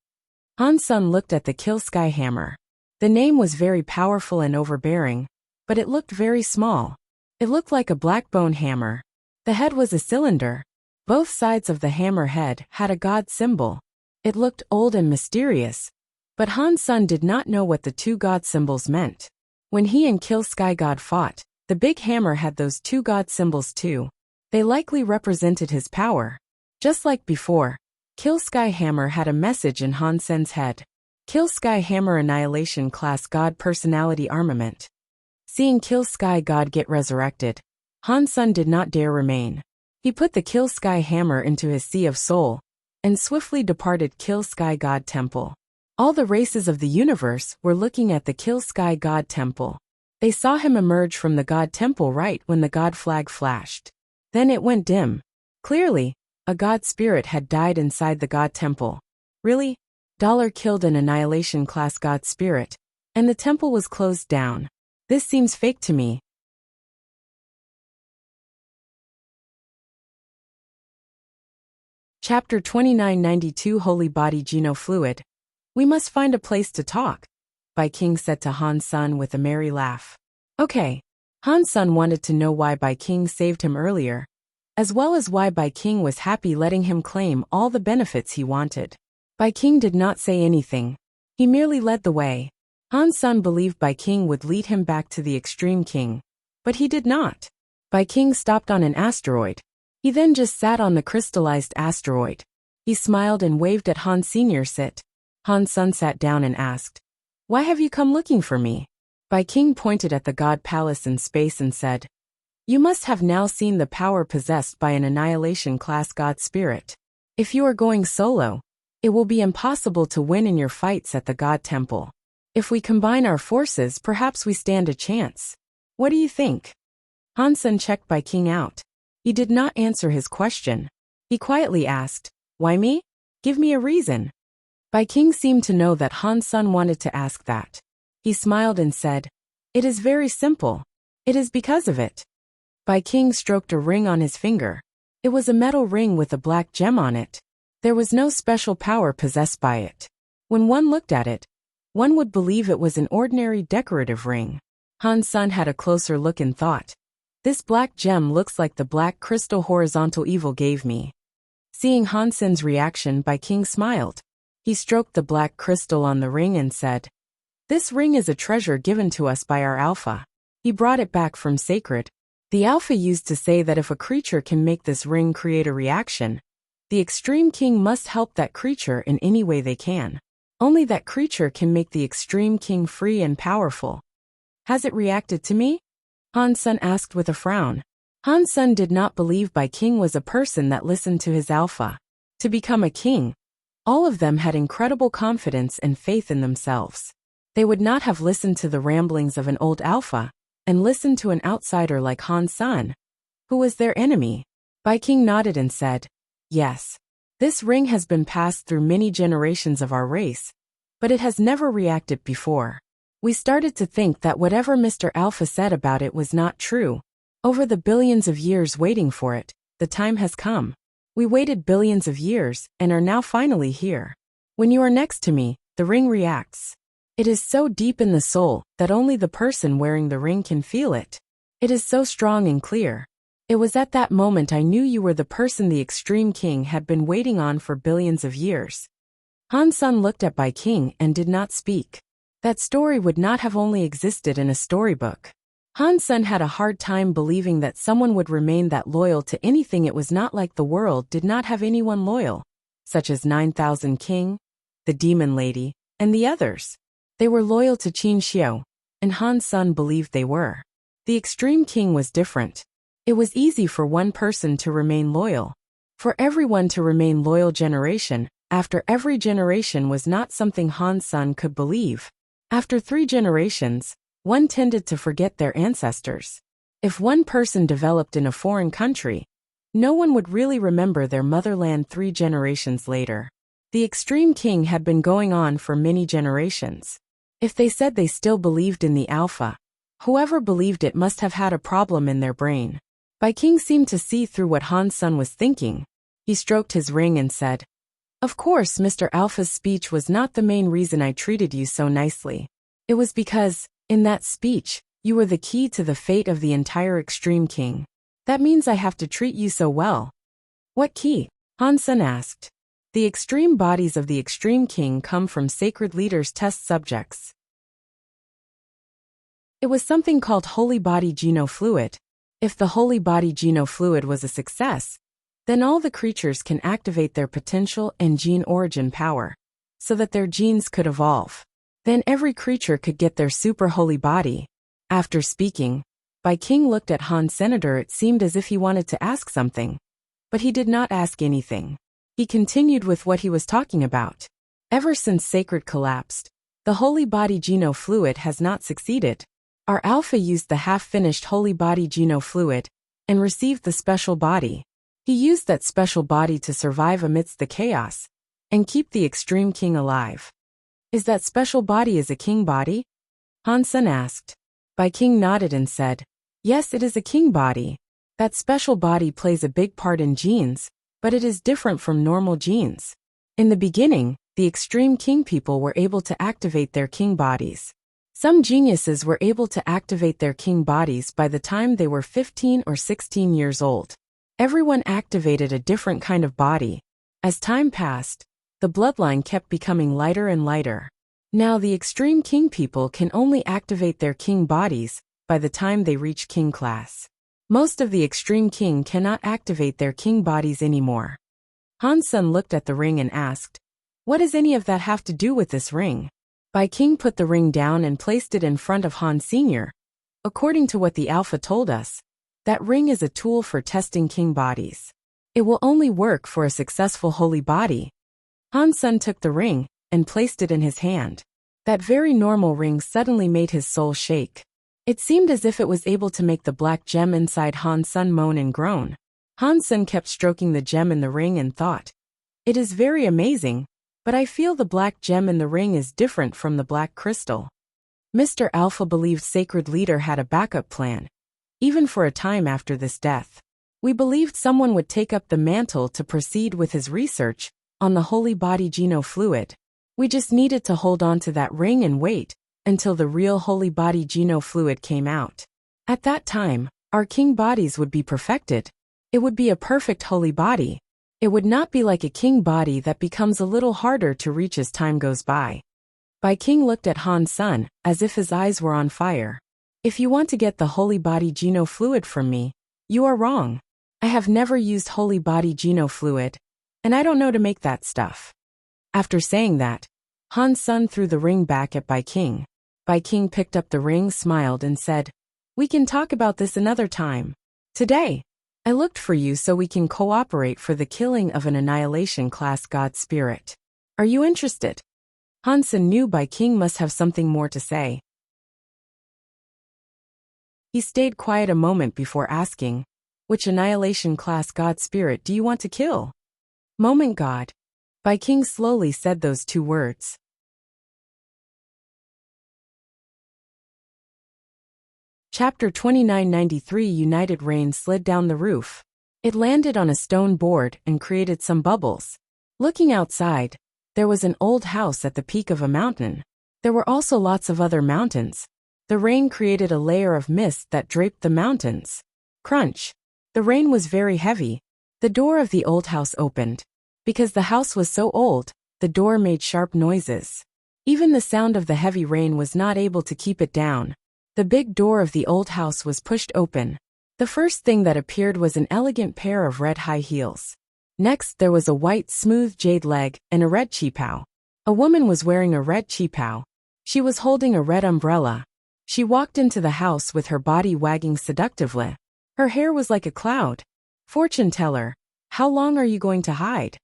Hansen looked at the Kill Sky Hammer. The name was very powerful and overbearing, but it looked very small. It looked like a black bone hammer. The head was a cylinder. Both sides of the hammer head had a god symbol. It looked old and mysterious, but Hansen did not know what the two god symbols meant. When he and Kill Sky God fought, the big hammer had those two god symbols too. They likely represented his power. Just like before, Kill Sky Hammer had a message in Hansen's head. Kill Sky Hammer Annihilation Class God Personality Armament. Seeing Kill Sky God get resurrected, Hansen did not dare remain. He put the Kill Sky Hammer into his Sea of Soul, and swiftly departed Kill Sky God Temple. All the races of the universe were looking at the Kill Sky God Temple. They saw him emerge from the God Temple right when the God flag flashed. Then it went dim. Clearly, a God spirit had died inside the God Temple. Really? Dollar killed an Annihilation Class God spirit, and the temple was closed down. This seems fake to me. Chapter 2992 Holy Body Geno Fluid. We must find a place to talk, Bai King said to Hansen with a merry laugh. Okay. Hansen wanted to know why Bai King saved him earlier, as well as why Bai King was happy letting him claim all the benefits he wanted. Bai King did not say anything. He merely led the way. Hansen believed Bai King would lead him back to the Extreme King, but he did not. Bai King stopped on an asteroid. He then just sat on the crystallized asteroid. He smiled and waved at Han Senior. Sit. Hansen sat down and asked, "Why have you come looking for me?" Bai King pointed at the God Palace in space and said, "You must have now seen the power possessed by an Annihilation Class God Spirit. If you are going solo, it will be impossible to win in your fights at the God Temple. If we combine our forces, perhaps we stand a chance. What do you think?" Hansen checked Bai King out. He did not answer his question. He quietly asked, "Why me? Give me a reason." Bai King seemed to know that Hansen wanted to ask that. He smiled and said, "It is very simple. It is because of it." Bai King stroked a ring on his finger. It was a metal ring with a black gem on it. There was no special power possessed by it. When one looked at it, one would believe it was an ordinary decorative ring. Hansen had a closer look and thought, "This black gem looks like the black crystal horizontal evil gave me." Seeing Hansen's reaction, Bai King smiled. He stroked the black crystal on the ring and said, "This ring is a treasure given to us by our Alpha. He brought it back from Sacred. The Alpha used to say that if a creature can make this ring create a reaction, The Extreme King must help that creature in any way they can. Only that creature can make the Extreme King free and powerful. Has it reacted to me? Han Sen asked with a frown. Han Sen did not believe Bai King was a person that listened to his alpha. To become a king, all of them had incredible confidence and faith in themselves. They would not have listened to the ramblings of an old alpha and listened to an outsider like Han Sen, who was their enemy. Bai King nodded and said, "Yes. This ring has been passed through many generations of our race, but it has never reacted before. We started to think that whatever Mr. Alpha said about it was not true. Over the billions of years waiting for it, the time has come. We waited billions of years and are now finally here. When you are next to me, the ring reacts. It is so deep in the soul that only the person wearing the ring can feel it. It is so strong and clear. It was at that moment I knew you were the person the Extreme King had been waiting on for billions of years." Han Sen looked at Bai King and did not speak. That story would not have only existed in a storybook. Han Sen had a hard time believing that someone would remain that loyal to anything. It was not like the world did not have anyone loyal, such as 9,000 King, the Demon Lady, and the others. They were loyal to Qin Xiu, and Han Sen believed they were. The Extreme King was different. It was easy for one person to remain loyal. For everyone to remain loyal generation after every generation was not something Han Sen could believe. After 3 generations, one tended to forget their ancestors. If one person developed in a foreign country, no one would really remember their motherland 3 generations later. The Extreme King had been going on for many generations. If they said they still believed in the Alpha, whoever believed it must have had a problem in their brain. Bai King seemed to see through what Han Sen was thinking. He stroked his ring and said, "Of course, Mr. Alpha's speech was not the main reason I treated you so nicely. It was because, in that speech, you were the key to the fate of the entire Extreme King. That means I have to treat you so well." "What key?" Han Sen asked. The extreme bodies of the Extreme King come from sacred leaders' test subjects. It was something called Holy Body Geno Fluid. If the Holy Body Geno Fluid was a success, then all the creatures can activate their potential and gene origin power, so that their genes could evolve. Then every creature could get their super holy body. After speaking, Bai King looked at Han Senator. It seemed as if he wanted to ask something, but he did not ask anything. He continued with what he was talking about. Ever since Sacred collapsed, the Holy Body Geno Fluid has not succeeded. Our Alpha used the half-finished Holy Body Geno Fluid and received the special body. He used that special body to survive amidst the chaos and keep the Extreme King alive. "Is that special body a king body?" Han Sen asked. Bai King nodded and said, "Yes, it is a king body. That special body plays a big part in genes, but it is different from normal genes. In the beginning, the Extreme King people were able to activate their king bodies. Some geniuses were able to activate their king bodies by the time they were 15 or 16 years old. Everyone activated a different kind of body. As time passed, the bloodline kept becoming lighter and lighter. Now the Extreme King people can only activate their king bodies by the time they reach king class. Most of the Extreme King cannot activate their king bodies anymore." Han Sen looked at the ring and asked, "What does any of that have to do with this ring?" Bai King put the ring down and placed it in front of Han Sr. "According to what the Alpha told us, that ring is a tool for testing king bodies. It will only work for a successful holy body." Han Sen took the ring and placed it in his hand. That very normal ring suddenly made his soul shake. It seemed as if it was able to make the black gem inside Han Sen moan and groan. Han Sen kept stroking the gem in the ring and thought, "It is very amazing, but I feel the black gem in the ring is different from the black crystal." Mr. Alpha believed Sacred Leader had a backup plan, even for a time after this death. We believed someone would take up the mantle to proceed with his research on the Holy Body Geno Fluid. We just needed to hold on to that ring and wait until the real Holy Body Geno Fluid came out. At that time, our king bodies would be perfected. It would be a perfect holy body. It would not be like a king body that becomes a little harder to reach as time goes by. Bai King looked at Han Sen as if his eyes were on fire. "If you want to get the Holy Body Geno Fluid from me, you are wrong. I have never used Holy Body Geno Fluid. and I don't know to make that stuff. After saying that, Han Sun threw the ring back at Bai King. Bai King picked up the ring, smiled, and said, "We can talk about this another time. Today, I looked for you so we can cooperate for the killing of an annihilation-class god spirit. Are you interested?" Han Sun knew Bai King must have something more to say. He stayed quiet a moment before asking, "Which annihilation-class god spirit do you want to kill?" "Moment God." Bai King slowly said those two words. Chapter 2993. United rain slid down the roof. It landed on a stone board and created some bubbles. Looking outside, there was an old house at the peak of a mountain. There were also lots of other mountains. The rain created a layer of mist that draped the mountains. Crunch. The rain was very heavy. The door of the old house opened. Because the house was so old, the door made sharp noises. Even the sound of the heavy rain was not able to keep it down. The big door of the old house was pushed open. The first thing that appeared was an elegant pair of red high heels. Next there was a white smooth jade leg and a red qipao. A woman was wearing a red qipao. She was holding a red umbrella. She walked into the house with her body wagging seductively. Her hair was like a cloud. "Fortune teller, how long are you going to hide?"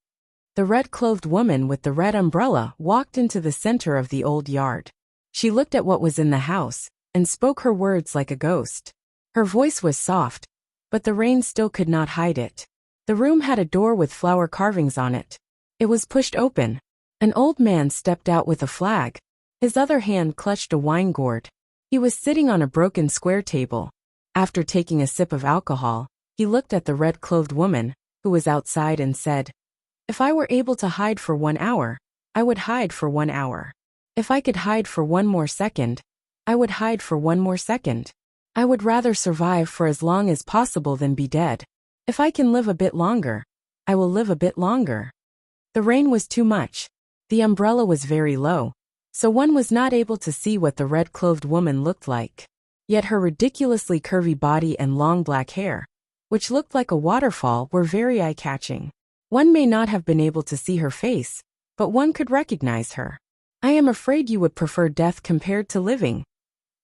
The red-clothed woman with the red umbrella walked into the center of the old yard. She looked at what was in the house and spoke her words like a ghost. Her voice was soft, but the rain still could not hide it. The room had a door with flower carvings on it. It was pushed open. An old man stepped out with a flag. His other hand clutched a wine gourd. He was sitting on a broken square table. After taking a sip of alcohol, he looked at the red-clothed woman, who was outside, and said, "If I were able to hide for 1 hour, I would hide for 1 hour. If I could hide for 1 more second, I would hide for 1 more second. I would rather survive for as long as possible than be dead. If I can live a bit longer, I will live a bit longer." The rain was too much. The umbrella was very low, so one was not able to see what the red-clothed woman looked like. Yet her ridiculously curvy body and long black hair, which looked like a waterfall, were very eye-catching. One may not have been able to see her face, but one could recognize her. "I am afraid you would prefer death compared to living,"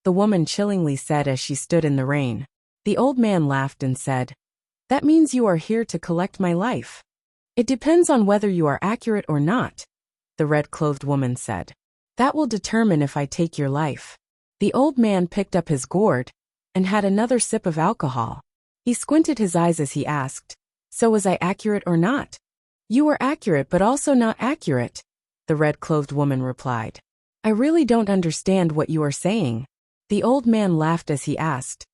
the woman chillingly said as she stood in the rain. The old man laughed and said, "That means you are here to collect my life." "It depends on whether you are accurate or not," the red-clothed woman said. "That will determine if I take your life." The old man picked up his gourd and had another sip of alcohol. He squinted his eyes as he asked, "So was I accurate or not?" "You were accurate but also not accurate," the red-clothed woman replied. "I really don't understand what you are saying." The old man laughed as he asked,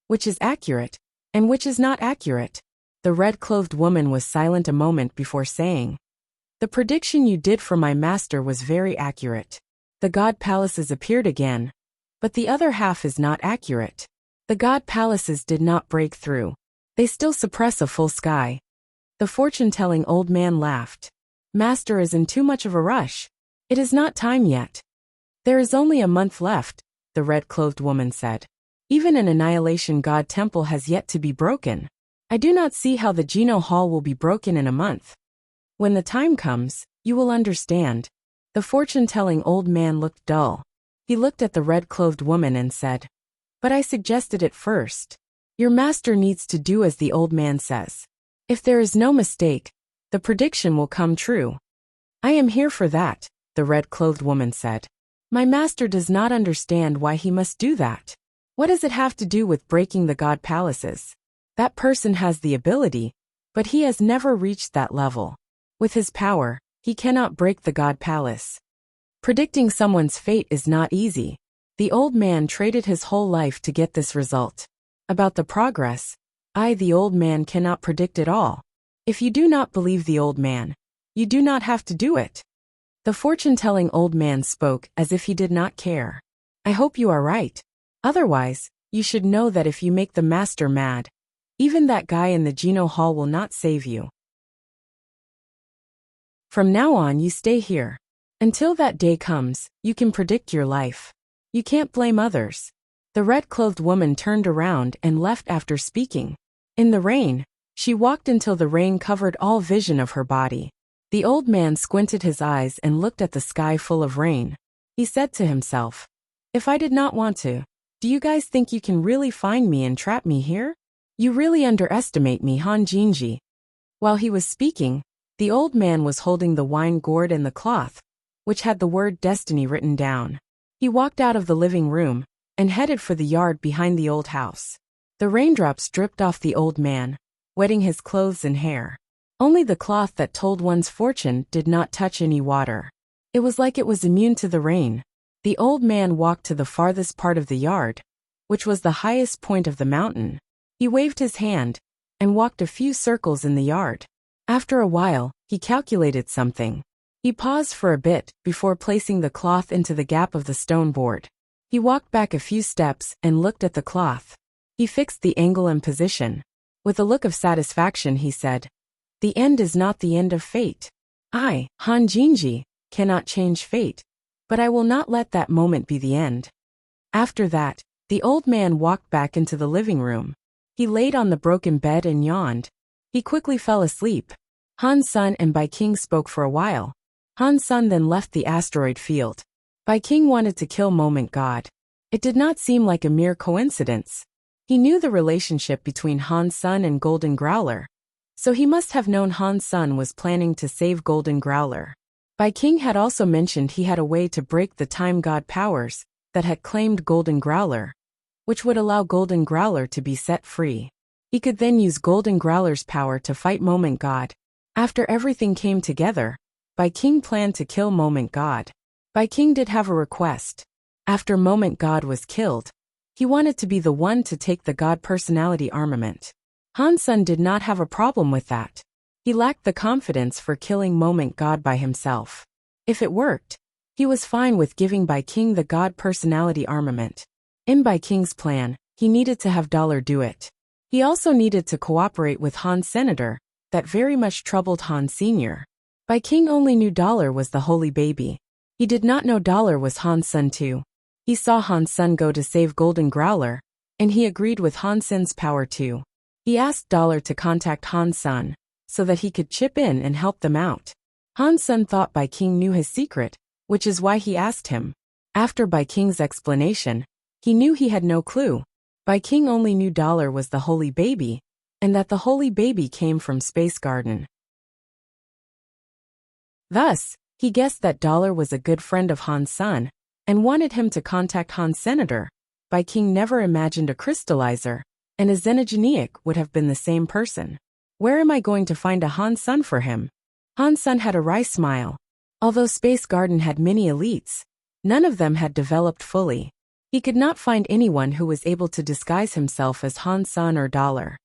"Which is accurate, and which is not accurate?" The red-clothed woman was silent a moment before saying, "The prediction you did for my master was very accurate. The god palaces appeared again, but the other half is not accurate. The god palaces did not break through. They still suppress a full sky." The fortune-telling old man laughed. "Master is in too much of a rush. It is not time yet." "There is only a month left," the red-clothed woman said. "Even an annihilation god temple has yet to be broken. I do not see how the Geno Hall will be broken in a month. When the time comes, you will understand." The fortune-telling old man looked dull. He looked at the red-clothed woman and said, "But I suggested it first. Your master needs to do as the old man says. If there is no mistake, the prediction will come true." "I am here for that," the red-clothed woman said. "My master does not understand why he must do that. What does it have to do with breaking the god palaces? That person has the ability, but he has never reached that level. With his power, he cannot break the god palace. Predicting someone's fate is not easy." The old man traded his whole life to get this result. About the progress, the old man cannot predict it all. If you do not believe the old man, you do not have to do it. The fortune-telling old man spoke as if he did not care. "I hope you are right. Otherwise, you should know that if you make the master mad, even that guy in the Geno Hall will not save you. From now on you stay here. Until that day comes, you can predict your life. You can't blame others." The red-clothed woman turned around and left after speaking. In the rain, She walked until the rain covered all vision of her body. The old man squinted his eyes and looked at the sky full of rain. He said to himself, "If I did not want to, do you guys think you can really find me and trap me here? You really underestimate me, Han Jinji." While he was speaking, the old man was holding the wine gourd and the cloth, which had the word destiny written down. He walked out of the living room and headed for the yard behind the old house. The raindrops dripped off the old man, wetting his clothes and hair. Only the cloth that told one's fortune did not touch any water. It was like it was immune to the rain. The old man walked to the farthest part of the yard, which was the highest point of the mountain. He waved his hand and walked a few circles in the yard. After a while, he calculated something. He paused for a bit before placing the cloth into the gap of the stone board. He walked back a few steps and looked at the cloth. He fixed the angle and position. With a look of satisfaction, he said, "The end is not the end of fate. I, Han Jinji, cannot change fate, but I will not let that moment be the end." After that, the old man walked back into the living room. He laid on the broken bed and yawned. He quickly fell asleep. Han Sun and Bai King spoke for a while. Han Sun then left the asteroid field. Bai King wanted to kill Moment God. It did not seem like a mere coincidence. He knew the relationship between Han Sun and Golden Growler, so he must have known Han Sun was planning to save Golden Growler. Bai King had also mentioned he had a way to break the time god powers that had claimed Golden Growler, which would allow Golden Growler to be set free. He could then use Golden Growler's power to fight Moment God. After everything came together, Bai King planned to kill Moment God. Bai King did have a request. After Moment God was killed, he wanted to be the one to take the God personality armament. Han Sun did not have a problem with that. He lacked the confidence for killing Moment God by himself. If it worked, he was fine with giving Bai King the God personality armament. In Bai King's plan, he needed to have Dollar do it. He also needed to cooperate with Han Senator, that very much troubled Han Sr. Bai King only knew Dollar was the holy baby. He did not know Dollar was Han Sun too. He saw Han Sun go to save Golden Growler, and he agreed with Han Sun's power too. He asked Dollar to contact Han Sun, so that he could chip in and help them out. Han Sun thought Bai King knew his secret, which is why he asked him. After Bai King's explanation, he knew he had no clue. Bai King only knew Dollar was the holy baby, and that the holy baby came from Space Garden. Thus, he guessed that Dollar was a good friend of Han Sun, and wanted him to contact Han Senator. Bai King never imagined a crystallizer, and a xenogeniac would have been the same person. Where am I going to find a Han Sun for him? Han Sun had a wry smile. Although Space Garden had many elites, none of them had developed fully. He could not find anyone who was able to disguise himself as Han Sun or Dollar.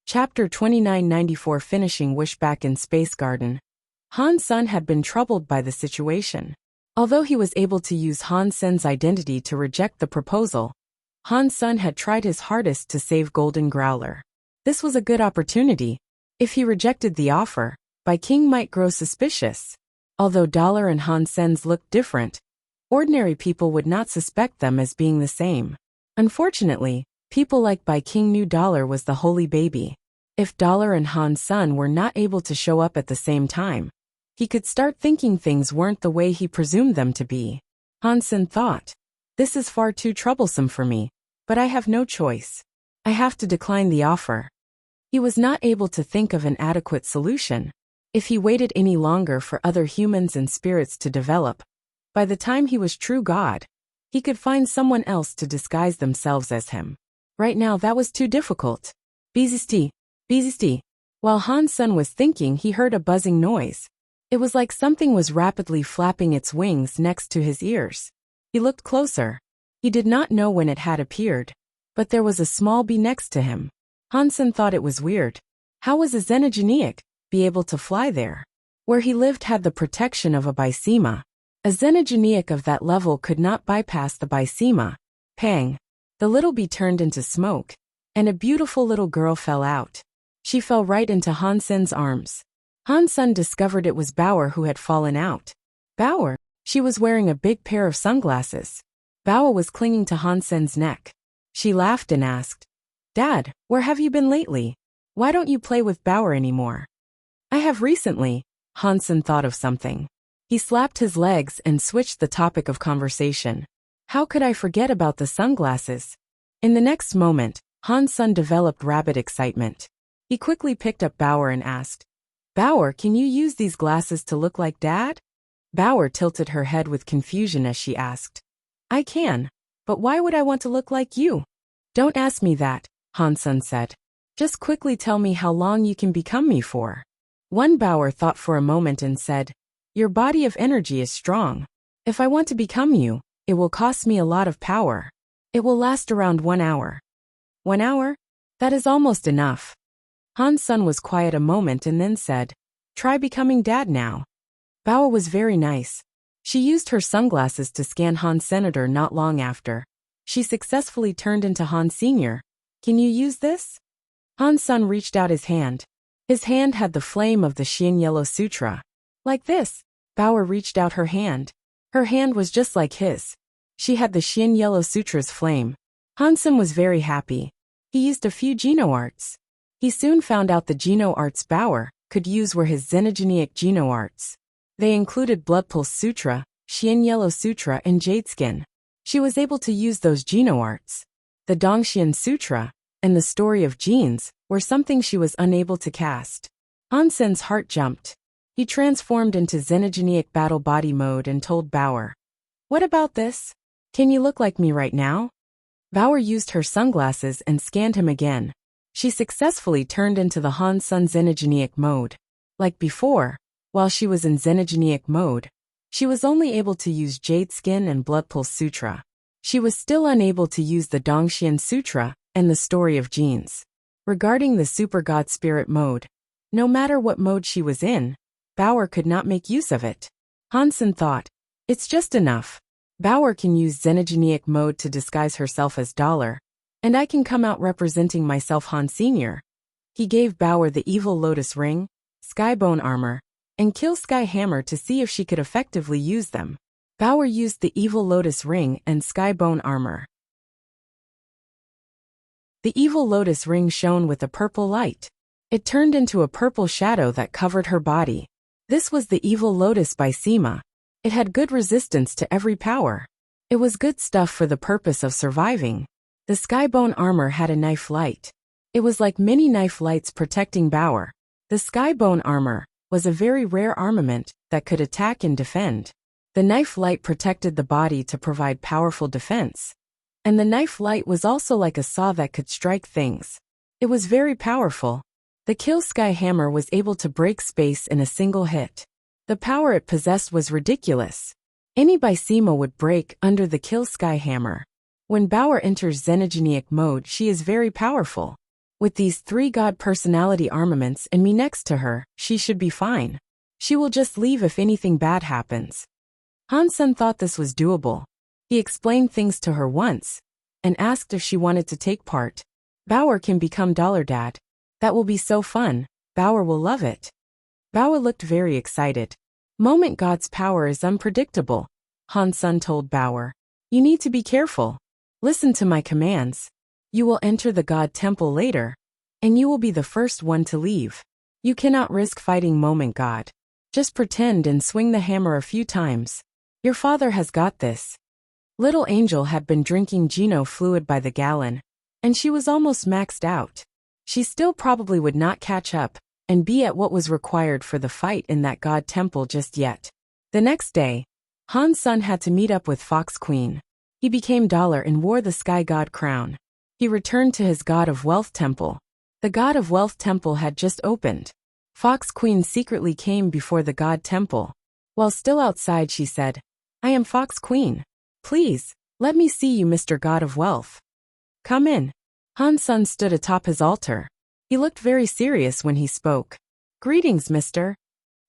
Chapter 2994 Finishing Wish. Back in Space Garden, Han Sun had been troubled by the situation. Although he was able to use Han Sen's identity to reject the proposal, Han Sun had tried his hardest to save Golden Growler. This was a good opportunity. If he rejected the offer, Bai King might grow suspicious. Although Dollar and Han Sen's looked different, ordinary people would not suspect them as being the same. Unfortunately, people like Bai King knew Dollar was the holy baby. If Dollar and Han Sun were not able to show up at the same time, he could start thinking things weren't the way he presumed them to be. Han Sun thought, "This is far too troublesome for me, but I have no choice. I have to decline the offer." He was not able to think of an adequate solution. If he waited any longer for other humans and spirits to develop, by the time he was true God, he could find someone else to disguise themselves as him. Right now that was too difficult. Beezisti, Beezisti. While Han Sun was thinking, he heard a buzzing noise. It was like something was rapidly flapping its wings next to his ears. He looked closer. He did not know when it had appeared, but there was a small bee next to him. Han Sun thought it was weird. How was a xenogeniac be able to fly there? Where he lived had the protection of a Bysema. A xenogeniac of that level could not bypass the Bysema. Pang! The little bee turned into smoke, and a beautiful little girl fell out. She fell right into Han Sun's arms. Han Sun discovered it was Bauer who had fallen out. Bauer! She was wearing a big pair of sunglasses. Bao was clinging to Han Sen's neck. She laughed and asked, "Dad, where have you been lately? Why don't you play with Bao anymore?" "I have recently." Han Sen thought of something. He slapped his legs and switched the topic of conversation. "How could I forget about the sunglasses?" In the next moment, Han Sen developed rapid excitement. He quickly picked up Bao and asked, "Bao, can you use these glasses to look like Dad?" Bao tilted her head with confusion as she asked, "I can, but why would I want to look like you?" "Don't ask me that," Han Sen said. "Just quickly tell me how long you can become me for." One Bao thought for a moment and said, "Your body of energy is strong. If I want to become you, it will cost me a lot of power. It will last around 1 hour." 1 hour? That is almost enough. Han Sen was quiet a moment and then said, "Try becoming Dad now." Bao was very nice. She used her sunglasses to scan Han Senator not long after. She successfully turned into Han Senior. "Can you use this?" Han Sen reached out his hand. His hand had the flame of the Xian Yellow Sutra. Like this. Bao reached out her hand. Her hand was just like his. She had the Xian Yellow Sutra's flame. Han Sen was very happy. He used a few Geno arts. He soon found out the Geno arts Bao could use were his Xenogeneic Geno arts. They included Blood Pulse Sutra, Xian Yellow Sutra and Jade Skin. She was able to use those Geno arts. The Dongxian Sutra and the Story of Genes were something she was unable to cast. Han Sen's heart jumped. He transformed into Xenogeneic Battle Body mode and told Bao, "What about this? Can you look like me right now?" Bao used her sunglasses and scanned him again. She successfully turned into the Han Sen Xenogeneic mode. Like before, while she was in Xenogeneic mode, she was only able to use Jade Skin and Blood Pulse Sutra. She was still unable to use the Dongxian Sutra and the Story of Genes. Regarding the Super God Spirit mode, no matter what mode she was in, Bao could not make use of it. Han Sen thought, "It's just enough. Bao can use Xenogeneic mode to disguise herself as Dollar, and I can come out representing myself Han Senior." He gave Bao the Evil Lotus Ring, Skybone Armor, and Kill Sky Hammer to see if she could effectively use them. Bao used the Evil Lotus Ring and Skybone Armor. The Evil Lotus Ring shone with a purple light. It turned into a purple shadow that covered her body. This was the Evil Lotus by Sima. It had good resistance to every power. It was good stuff for the purpose of surviving. The Skybone Armor had a knife light. It was like many knife lights protecting Bao. The Skybone Armor was a very rare armament that could attack and defend. The knife light protected the body to provide powerful defense. And the knife light was also like a saw that could strike things. It was very powerful. The Kill Sky Hammer was able to break space in a single hit. The power it possessed was ridiculous. Any Sima would break under the Kill Sky Hammer. When Bao enters Xenogeneic mode, she is very powerful. With these 3 God personality armaments and me next to her, she should be fine. She will just leave if anything bad happens. Han Sen thought this was doable. He explained things to her once and asked if she wanted to take part. Bao can become Dollar Dad. That will be so fun. Bao will love it. Bao looked very excited. Moment God's power is unpredictable. Han Sen told Bao, "You need to be careful. Listen to my commands. You will enter the God Temple later, and you will be the first one to leave. You cannot risk fighting Moment God. Just pretend and swing the hammer a few times. Your father has got this." Little Angel had been drinking Geno fluid by the gallon, and she was almost maxed out. She still probably would not catch up and be at what was required for the fight in that God Temple just yet. The next day, Han Sen had to meet up with Fox Queen. He became Dollar and wore the Sky God crown. He returned to his God of Wealth Temple. The God of Wealth Temple had just opened. Fox Queen secretly came before the God Temple. While still outside, she said, "I am Fox Queen. Please, let me see you, Mr. God of Wealth." "Come in." Han Sen stood atop his altar. He looked very serious when he spoke. "Greetings, mister."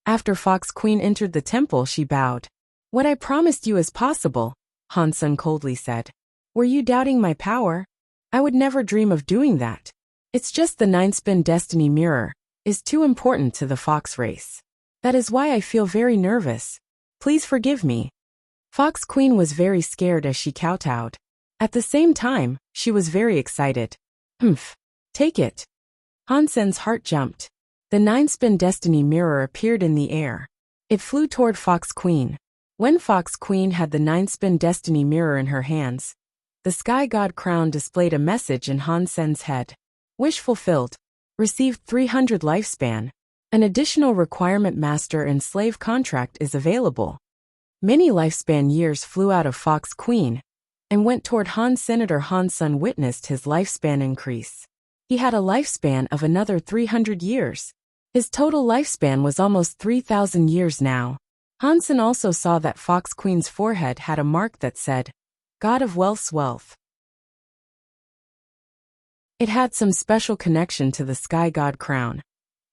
After Fox Queen entered the temple, she bowed. "What I promised you is possible," Han Sen coldly said. "Were you doubting my power? I would never dream of doing that. It's just the 9-spin destiny mirror is too important to the fox race. That is why I feel very nervous. Please forgive me." Fox Queen was very scared as she kowtowed. At the same time, she was very excited. Humph. Take it. Hansen's heart jumped. The 9-spin destiny mirror appeared in the air. It flew toward Fox Queen. When Fox Queen had the 9-spin destiny mirror in her hands, the Sky God crown displayed a message in Hansen's head. Wish fulfilled. Received 300 lifespan. An additional requirement master and slave contract is available. Many lifespan years flew out of Fox Queen and went toward Han. Senator Hansen witnessed his lifespan increase. He had a lifespan of another 300 years. His total lifespan was almost 3,000 years now. Hansen also saw that Fox Queen's forehead had a mark that said, God of Wealth's Wealth. It had some special connection to the Sky God crown.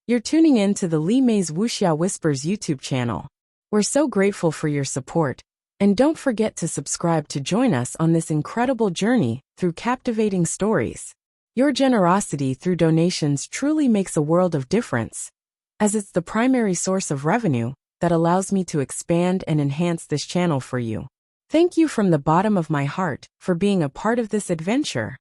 You're tuning in to the Li Mei's Wuxia Whispers YouTube channel. We're so grateful for your support, and don't forget to subscribe to join us on this incredible journey through captivating stories. Your generosity through donations truly makes a world of difference, as it's the primary source of revenue that allows me to expand and enhance this channel for you. Thank you from the bottom of my heart for being a part of this adventure.